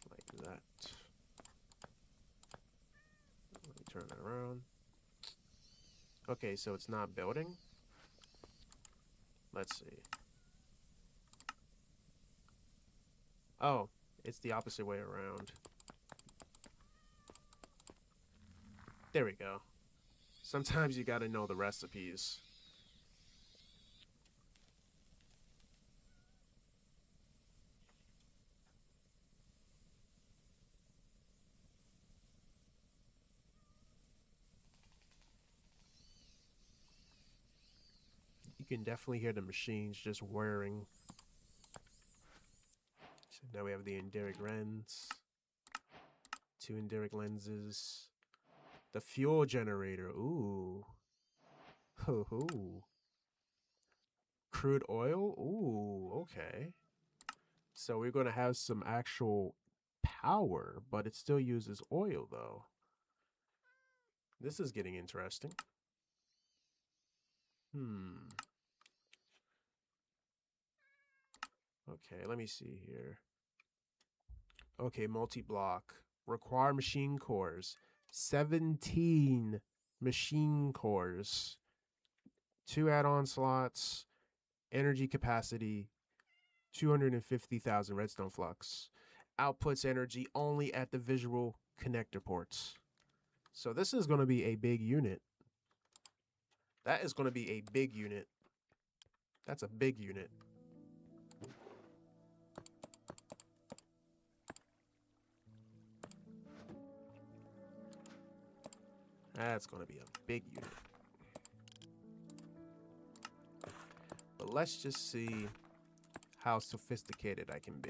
Like that. Let me turn that around. Okay, so it's not building. Let's see. Oh, it's the opposite way around. There we go. Sometimes you gotta know the recipes. You can definitely hear the machines just whirring. So now we have the enderic lens. 2 enderic lenses. The fuel generator. Ooh. Hoo hoo. Crude oil. Ooh, okay. So we're going to have some actual power, but it still uses oil though. This is getting interesting. Okay, let me see here. Okay, multi-block. Require machine cores. 17 machine cores. 2 add-on slots. Energy capacity. 250,000 redstone flux. Outputs energy only at the visual connector ports. So this is going to be a big unit. That is going to be a big unit. That's a big unit. That's going to be a big unit. But let's just see how sophisticated I can be.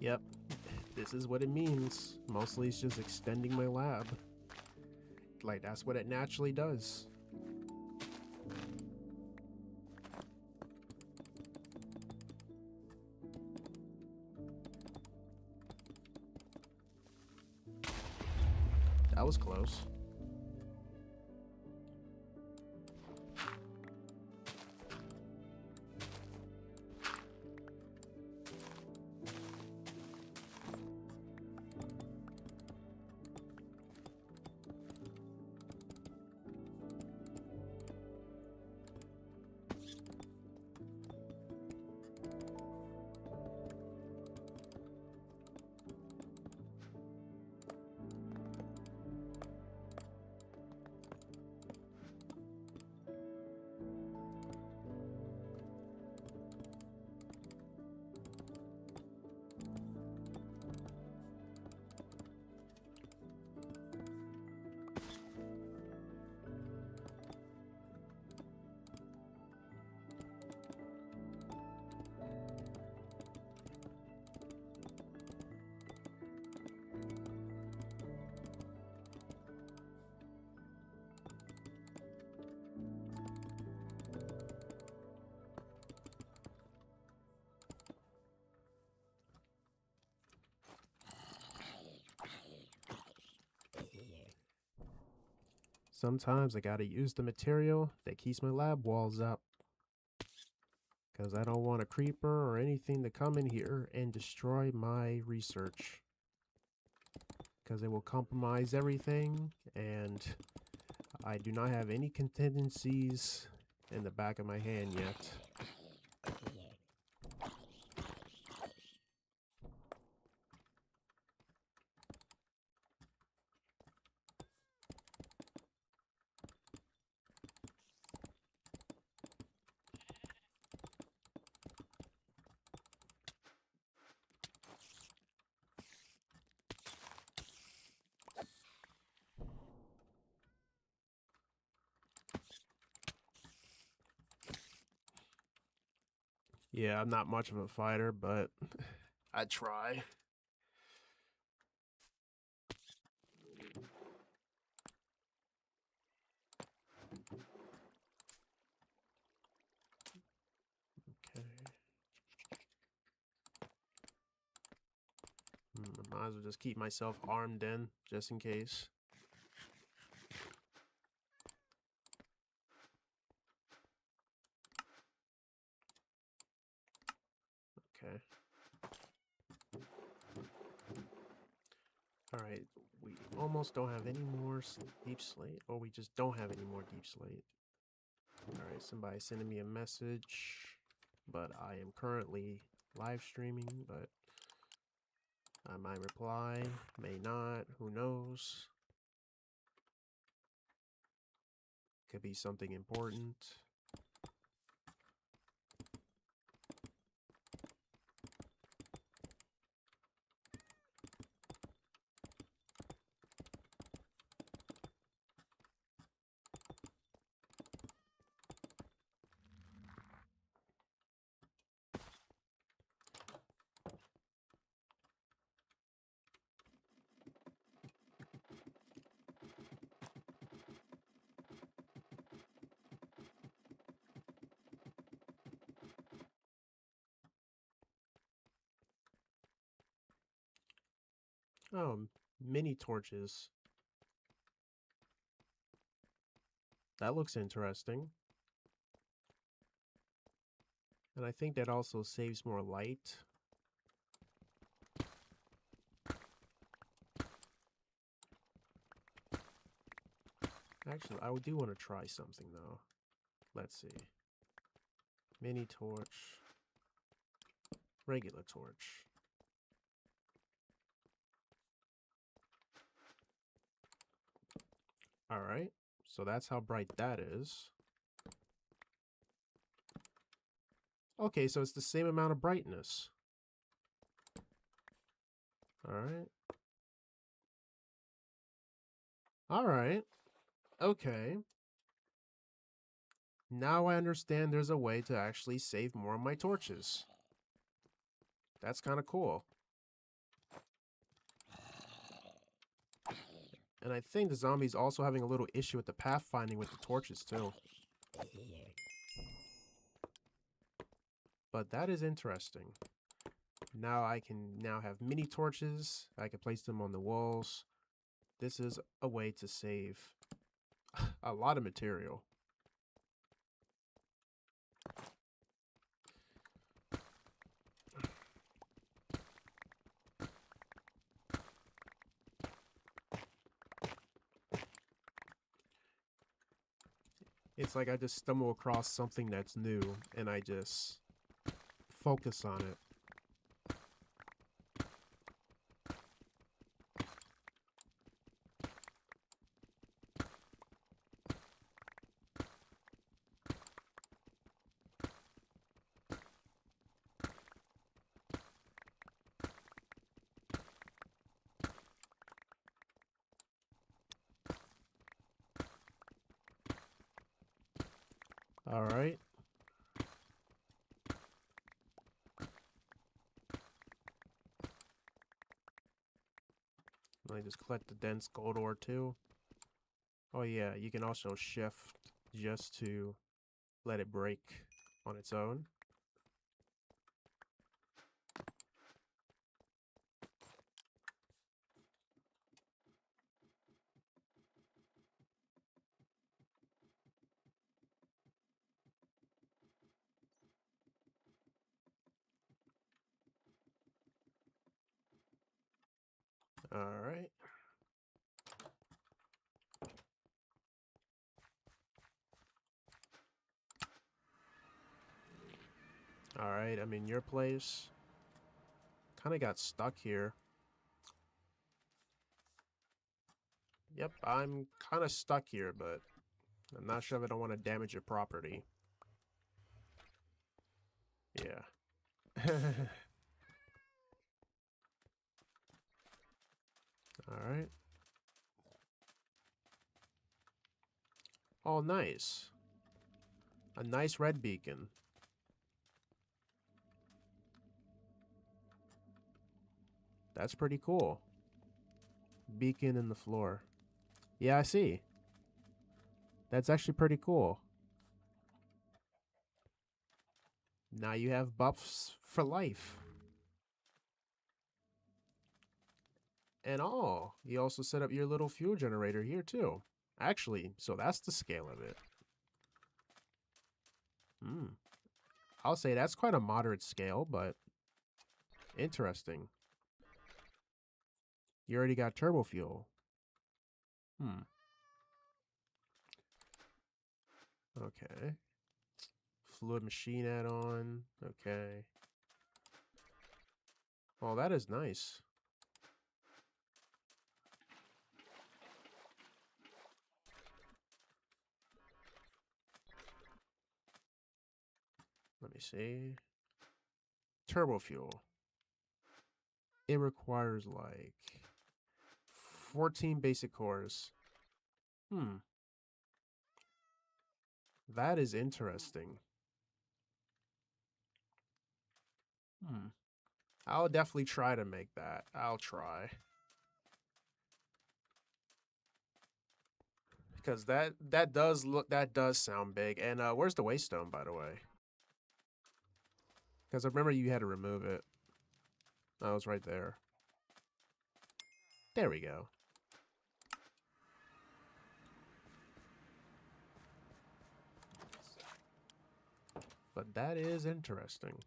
Yep, this is what it means. Mostly it's just extending my lab. Like, that's what it naturally does. That was close. Sometimes I gotta use the material that keeps my lab walls up. Because I don't want a creeper or anything to come in here and destroy my research. Because it will compromise everything, and I do not have any contingencies in the back of my hand yet. Yeah, I'm not much of a fighter, but I try. Okay. I might as well just keep myself armed in, just in case. Okay. Alright, we almost don't have any more deep slate, or we just don't have any more deep slate. Alright, somebody sending me a message, but I am currently live streaming, but I might reply, may not, who knows. Could be something important. Oh, mini torches. That looks interesting. And I think that also saves more light. Actually, I do want to try something though. Let's see. Mini torch. Regular torch. Alright, so that's how bright that is. Okay, so it's the same amount of brightness. Alright. Alright. Okay. Now I understand there's a way to actually save more of my torches. That's kind of cool. And I think the zombie's also having a little issue with the pathfinding with the torches too. But that is interesting. Now I can now have mini torches. I can place them on the walls. This is a way to save a lot of material. It's like I just stumble across something that's new and I just focus on it. All right. Let me just collect the dense gold ore too. Oh yeah, you can also shift just to let it break on its own. All right. All right, I'm in your place. Kind of got stuck here. Yep, I'm kind of stuck here, but I'm not sure if I don't want to damage your property. Yeah. All right. Oh, nice. A nice red beacon. That's pretty cool. Beacon in the floor. Yeah, I see. That's actually pretty cool. Now you have buffs for life. And oh, you also set up your little fuel generator here too. Actually, so that's the scale of it. I'll say that's quite a moderate scale, but interesting. You already got turbo fuel. Okay. Fluid machine add-on. Okay. Oh, that is nice. Let me see. Turbo fuel. It requires like 14 basic cores. That is interesting. I'll definitely try to make that. I'll try. Because that does sound big. And where's the waste stone, by the way? Because I remember you had to remove it. Oh, it was right there. There we go. But that is interesting.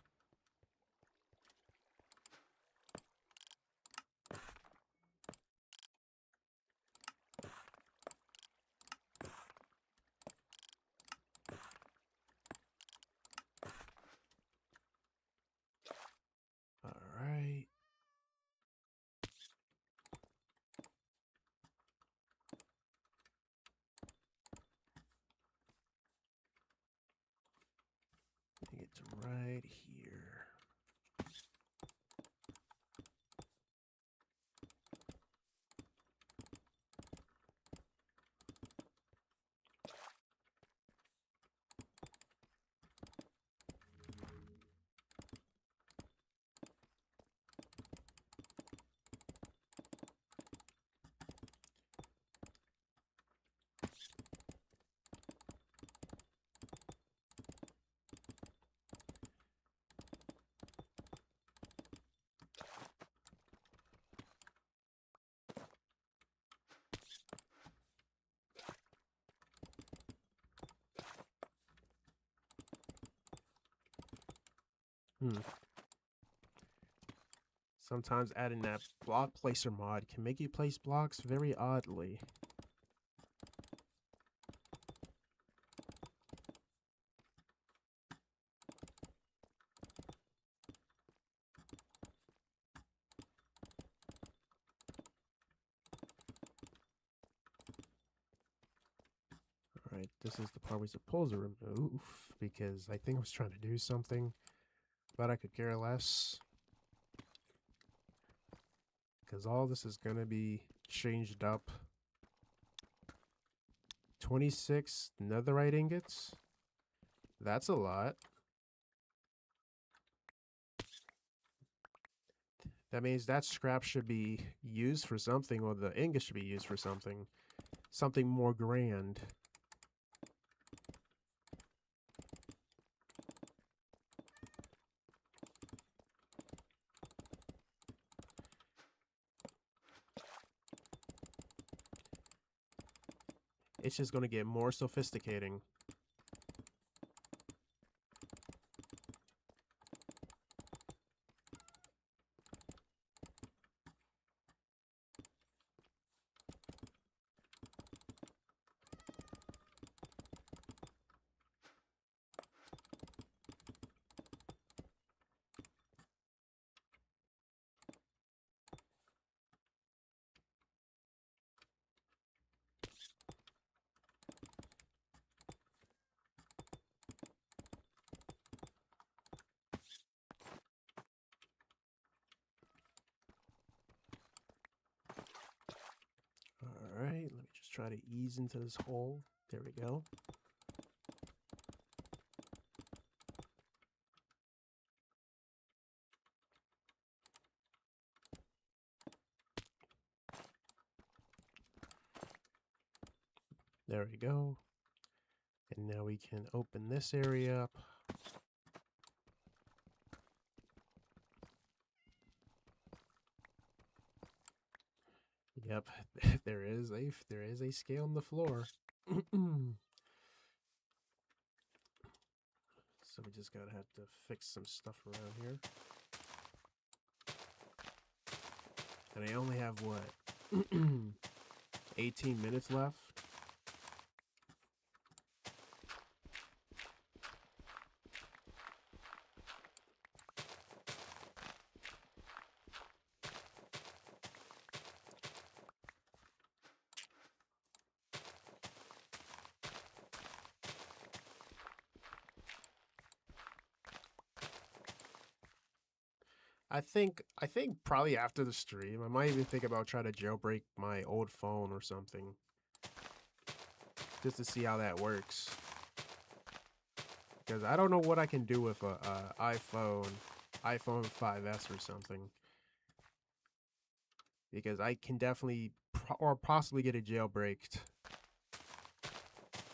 All right. Get to right here. Sometimes adding that block placer mod can make you place blocks very oddly. Alright, this is the part we're supposed to remove, because I think I was trying to do something, but I could care less. Because all this is going to be changed up. 26 netherite ingots? That's a lot. That means that scrap should be used for something, or the ingot should be used for something. Something more grand. It's just going to get more sophisticating. Alright, let me just try to ease into this hole. There we go. There we go. And now we can open this area up. Yep, there is a scale on the floor. So we just gotta have to fix some stuff around here. And I only have what? 18 minutes left. I think probably after the stream, I might even think about trying to jailbreak my old phone or something, just to see how that works. Because I don't know what I can do with a iPhone 5S or something. Because I can definitely or possibly get it jailbreaked.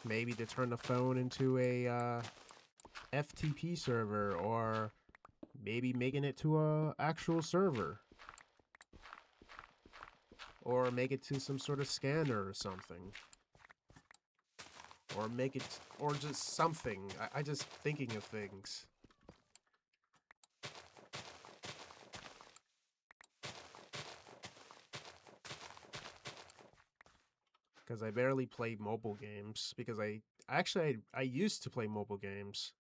Maybe to turn the phone into a FTP server, or maybe making it to a actual server, or make it to some sort of scanner or something, or make it, or just something. I just thinking of things. Because I barely play mobile games, because I used to play mobile games,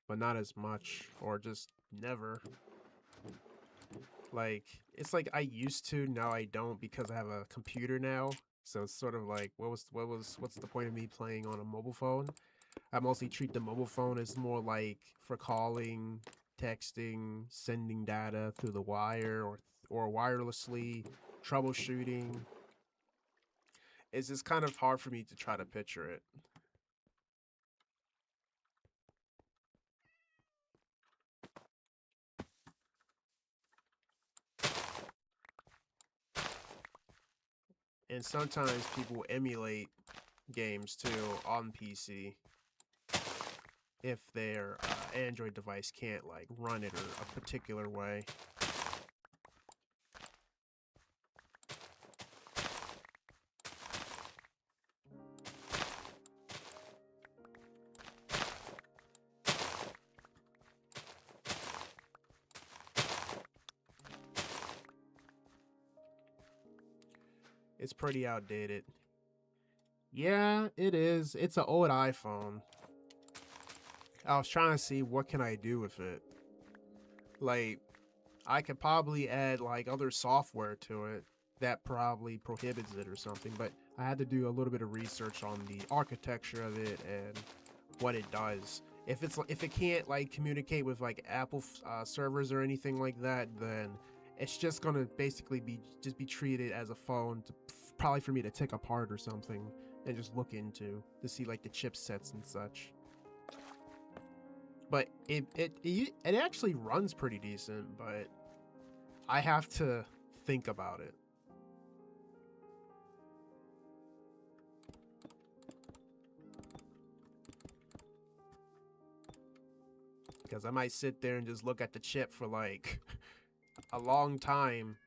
but not as much, or just never. Like, it's like I used to, now I don't, because I have a computer now. So it's sort of like, what's the point of me playing on a mobile phone? I mostly treat the mobile phone as more like for calling, texting, sending data through the wire, or wirelessly, troubleshooting. It's just kind of hard for me to try to picture it. And sometimes people emulate games too on PC if their Android device can't like run it a particular way. It's pretty outdated. Yeah, it is. It's an old iPhone. I was trying to see what can I do with it. Like, I could probably add like other software to it that probably prohibits it or something, but I had to do a little bit of research on the architecture of it and what it does. If it can't like communicate with like Apple servers or anything like that, then it's just gonna basically be treated as a phone to, probably for me to take apart or something and just look into to see like the chipsets and such. But it actually runs pretty decent, but I have to think about it. Because I might sit there and just look at the chip for like a long time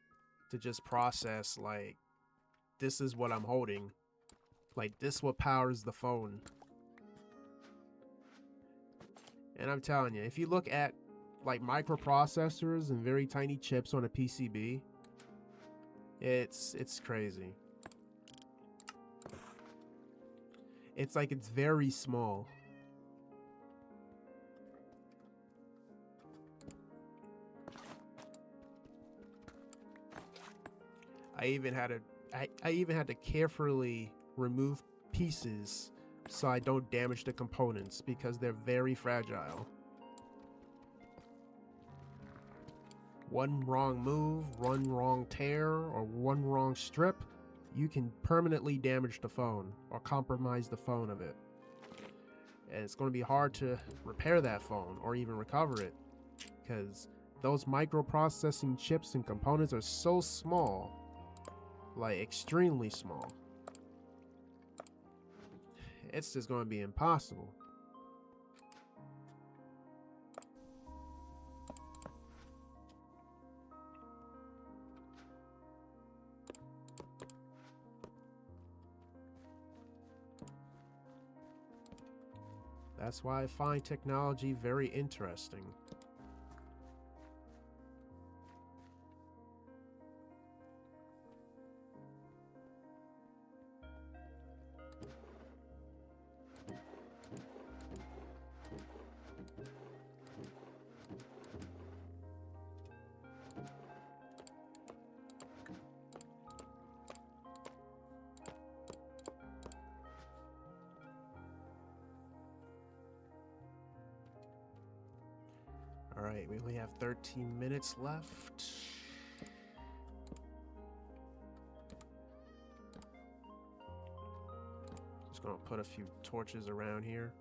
to just process like, this is what I'm holding. Like, this what powers the phone. And I'm telling you, if you look at like microprocessors and very tiny chips on a PCB, it's crazy. It's like it's very small. I even had to carefully remove pieces so I don't damage the components because they're very fragile. One wrong move, one wrong tear, or one wrong strip, you can permanently damage the phone or compromise the phone of it. And it's going to be hard to repair that phone or even recover it because those microprocessing chips and components are so small, like extremely small. It's just going to be impossible. That's why I find technology very interesting. Alright, we only have 13 minutes left. Just gonna put a few torches around here.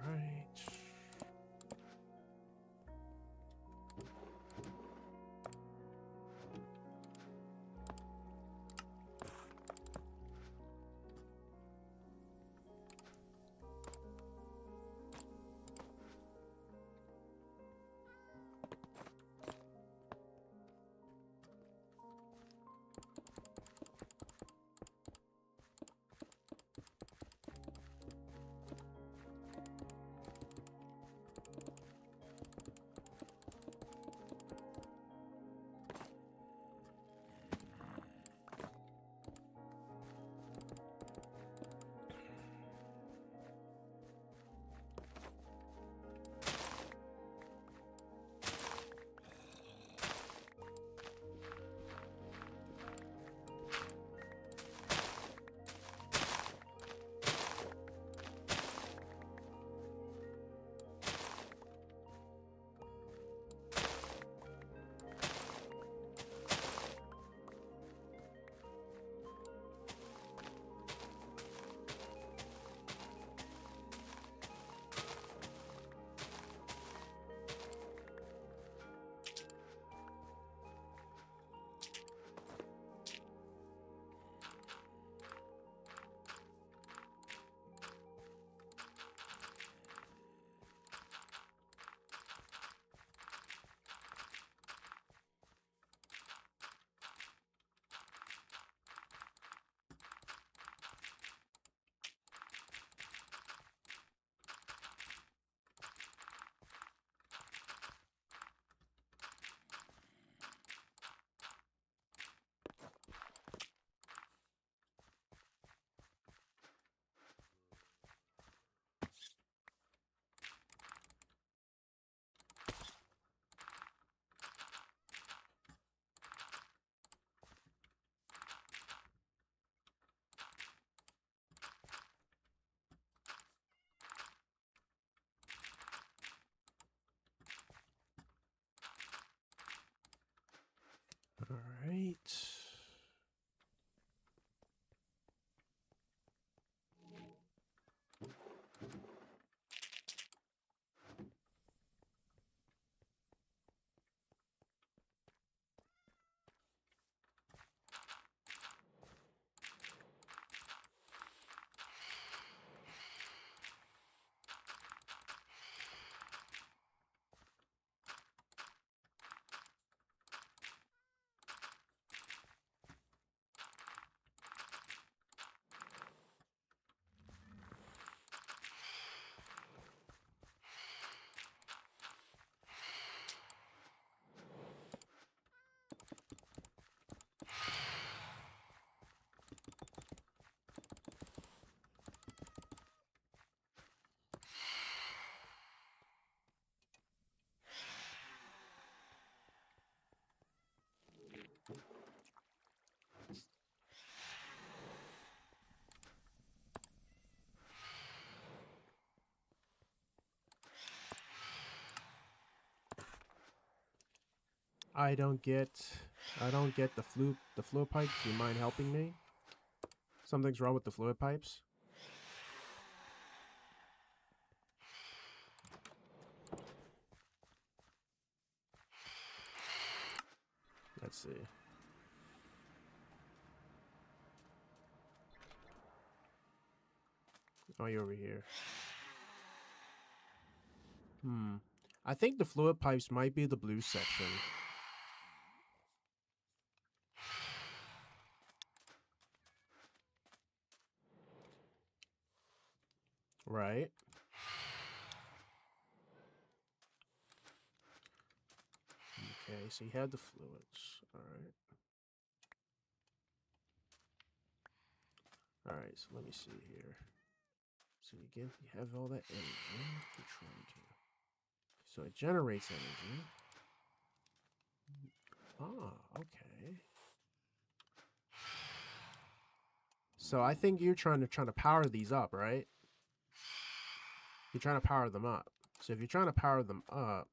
Alright. right. I don't get the fluid pipes. Do you mind helping me? Something's wrong with the fluid pipes. Let's see. Oh, you're over here. I think the fluid pipes might be the blue section. Right. Okay, so you had the fluids. Alright, so let me see here. So again, you have all that energy. You're trying to. So it generates energy. Ah, okay. So I think you're trying to power these up, right? You're trying to power them up. So if you're trying to power them up,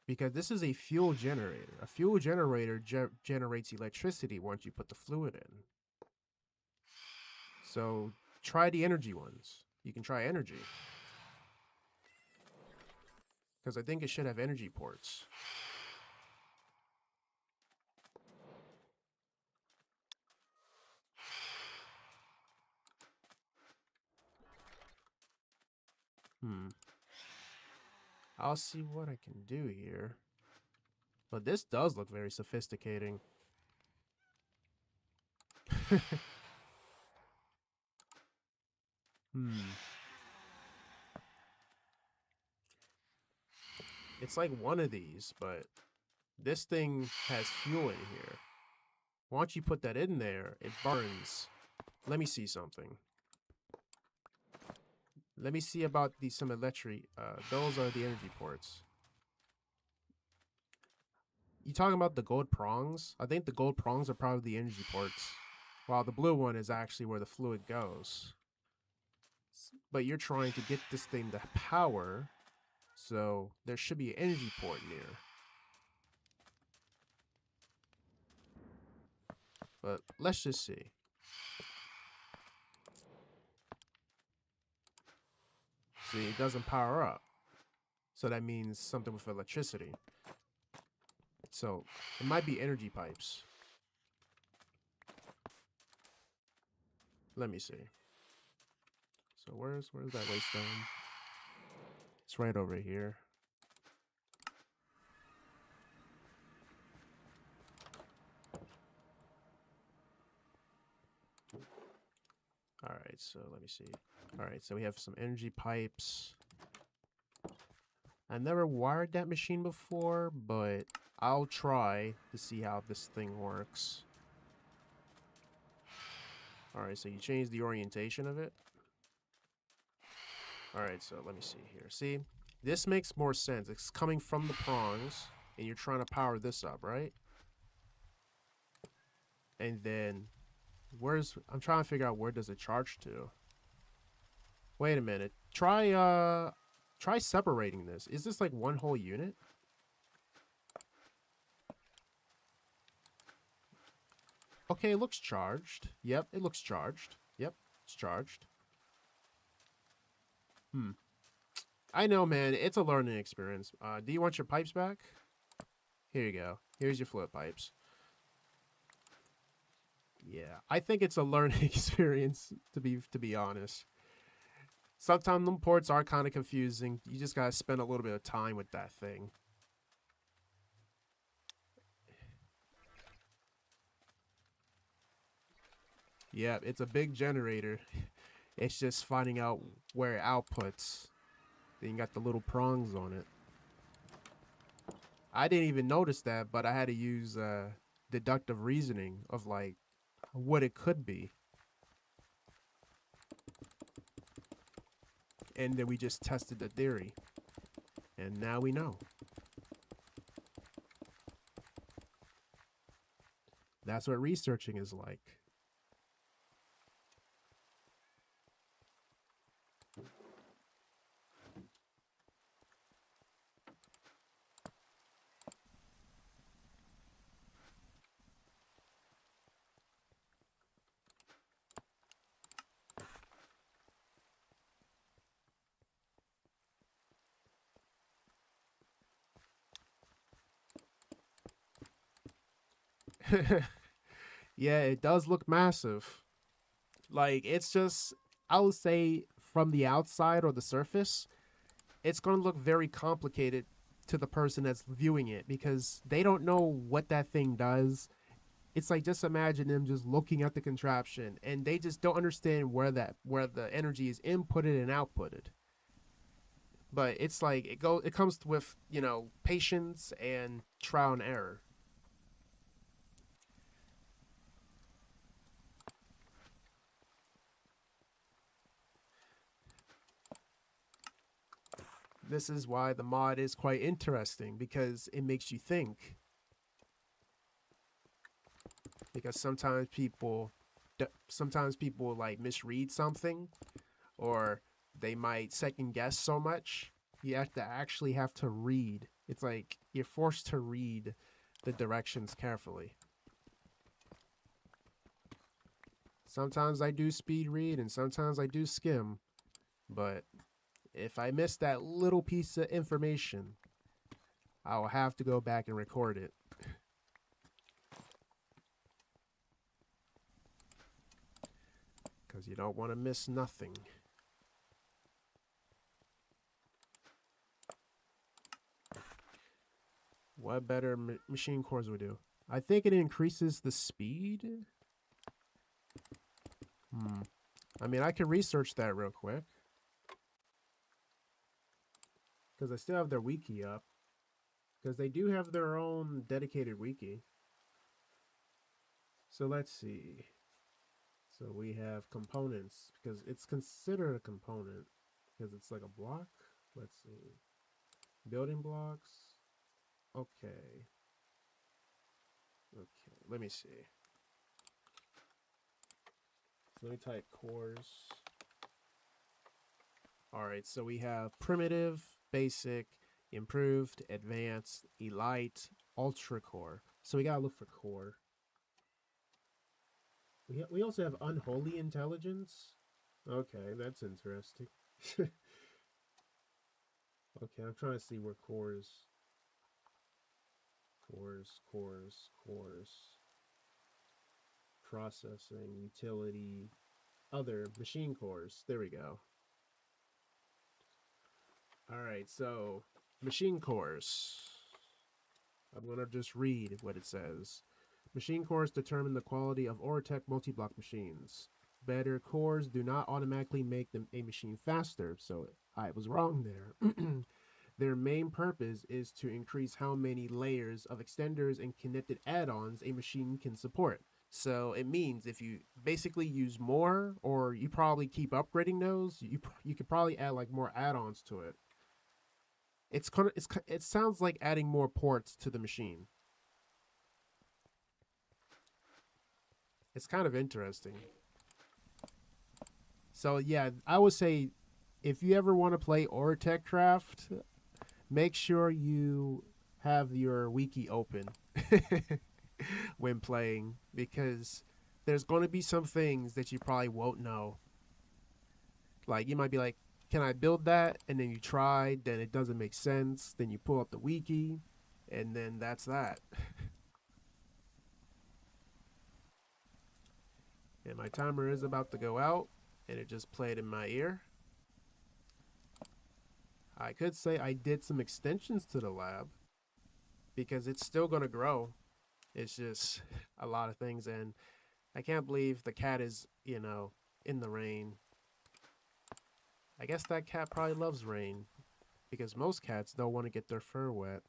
because this is a fuel generator generates electricity once you put the fluid in. So try the energy ones. You can try energy. Because I think it should have energy ports. I'll see what I can do here. But this does look very sophisticating. It's like one of these, but this thing has fuel in here. Once you put that in there, it burns. Let me see something. Let me see about some electric. Those are the energy ports. You talking about the gold prongs? I think the gold prongs are probably the energy ports, while the blue one is actually where the fluid goes. But you're trying to get this thing to power, so there should be an energy port near. But let's just see. See, it doesn't power up. So that means something with electricity. So it might be energy pipes. Let me see. So where's that waystone? It's right over here. Alright, so let me see. Alright, so we have some energy pipes. I never wired that machine before, but I'll try to see how this thing works. Alright, so you change the orientation of it. Alright, so let me see here. See, this makes more sense. It's coming from the prongs, and you're trying to power this up, right? And then, I'm trying to figure out where does it charge to. Wait a minute. Try separating this. Is this like one whole unit? Okay, it looks charged. Yep, it looks charged. Yep, it's charged. I know, man. It's a learning experience. Do you want your pipes back? Here you go. Here's your float pipes. Yeah, I think it's a learning experience to be honest. Sometimes them ports are kind of confusing. You just gotta spend a little bit of time with that thing. Yeah, it's a big generator. It's just finding out where it outputs. Then you got the little prongs on it. I didn't even notice that, but I had to use deductive reasoning of like what it could be. And then we just tested the theory. And now we know. That's what researching is like. Yeah, it does look massive. Like, it's just, I would say from the outside or the surface, it's going to look very complicated to the person that's viewing it because they don't know what that thing does. It's like just imagine them just looking at the contraption and they just don't understand where the energy is inputted and outputted. But it's like it comes with, patience and trial and error. This is why the mod is quite interesting because it makes you think. Because sometimes people like misread something or they might second guess so much. You have to read. It's like you're forced to read the directions carefully. Sometimes I do speed read and sometimes I do skim, but if I miss that little piece of information, I will have to go back and record it. Because you don't want to miss nothing. What better machine cores would do? I think it increases the speed. I mean, I can research that real quick. Because I still have their wiki up. Because they do have their own dedicated wiki. So let's see. So we have components. Because it's considered a component. Because it's like a block. Let's see. Building blocks. Okay. Okay, let me see. So let me type cores. Alright, so we have primitive, basic, improved, advanced, elite, ultra core. So we gotta look for core. We also have unholy intelligence. Okay, that's interesting. Okay, I'm trying to see where cores. Cores. Processing, utility, other machine cores. There we go. Alright, so machine cores. I'm going to just read what it says. Machine cores determine the quality of Oritech multi-block machines. Better cores do not automatically make a machine faster, so I was wrong there. Their main purpose is to increase how many layers of extenders and connected add-ons a machine can support. So it means if you basically use more, or you probably keep upgrading those, you could probably add like more add-ons to it. It sounds like adding more ports to the machine. It's kind of interesting. So yeah, I would say if you ever want to play OritechCraft, make sure you have your wiki open. when playing, because there's going to be some things that you probably won't know. Like, you might be like, can I build that? And then you try, then it doesn't make sense. Then you pull up the wiki, and then that's that. And my timer is about to go out, and it just played in my ear. I could say I did some extensions to the lab, because it's still going to grow. It's just a lot of things, and I can't believe the cat is, in the rain. I guess that cat probably loves rain, because most cats don't want to get their fur wet.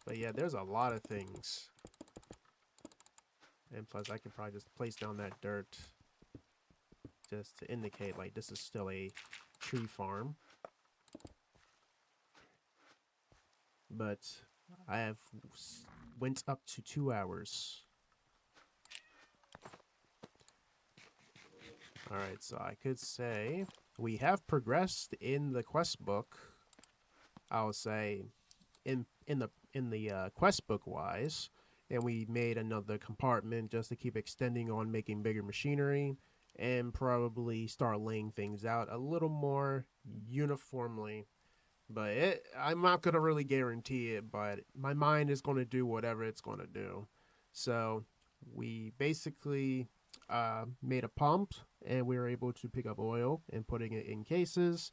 But yeah, there's a lot of things. And plus, I can probably just place down that dirt just to indicate, like, this is still a tree farm. But I have went up to 2 hours. Alright, so I could say we have progressed in the quest book. I would say in the quest book wise, and we made another compartment just to keep extending on making bigger machinery, and probably start laying things out a little more uniformly. But I'm not gonna really guarantee it, but my mind is gonna do whatever it's gonna do. So we basically made a pump, and we were able to pick up oil and putting it in cases.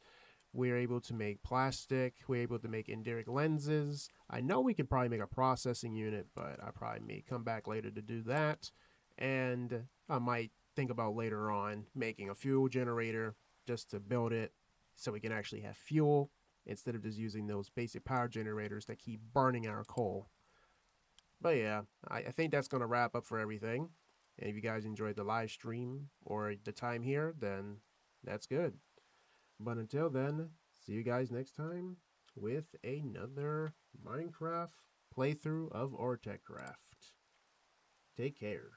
We're able to make plastic. We're able to make indirect lenses. I know we could probably make a processing unit, but I probably may come back later to do that. And I might think about later on making a fuel generator just to build it so we can actually have fuel instead of just using those basic power generators that keep burning our coal. But yeah, I think that's going to wrap up for everything. And if you guys enjoyed the live stream or the time here, then that's good. But until then, see you guys next time with another Minecraft playthrough of OritechCraft. Take care.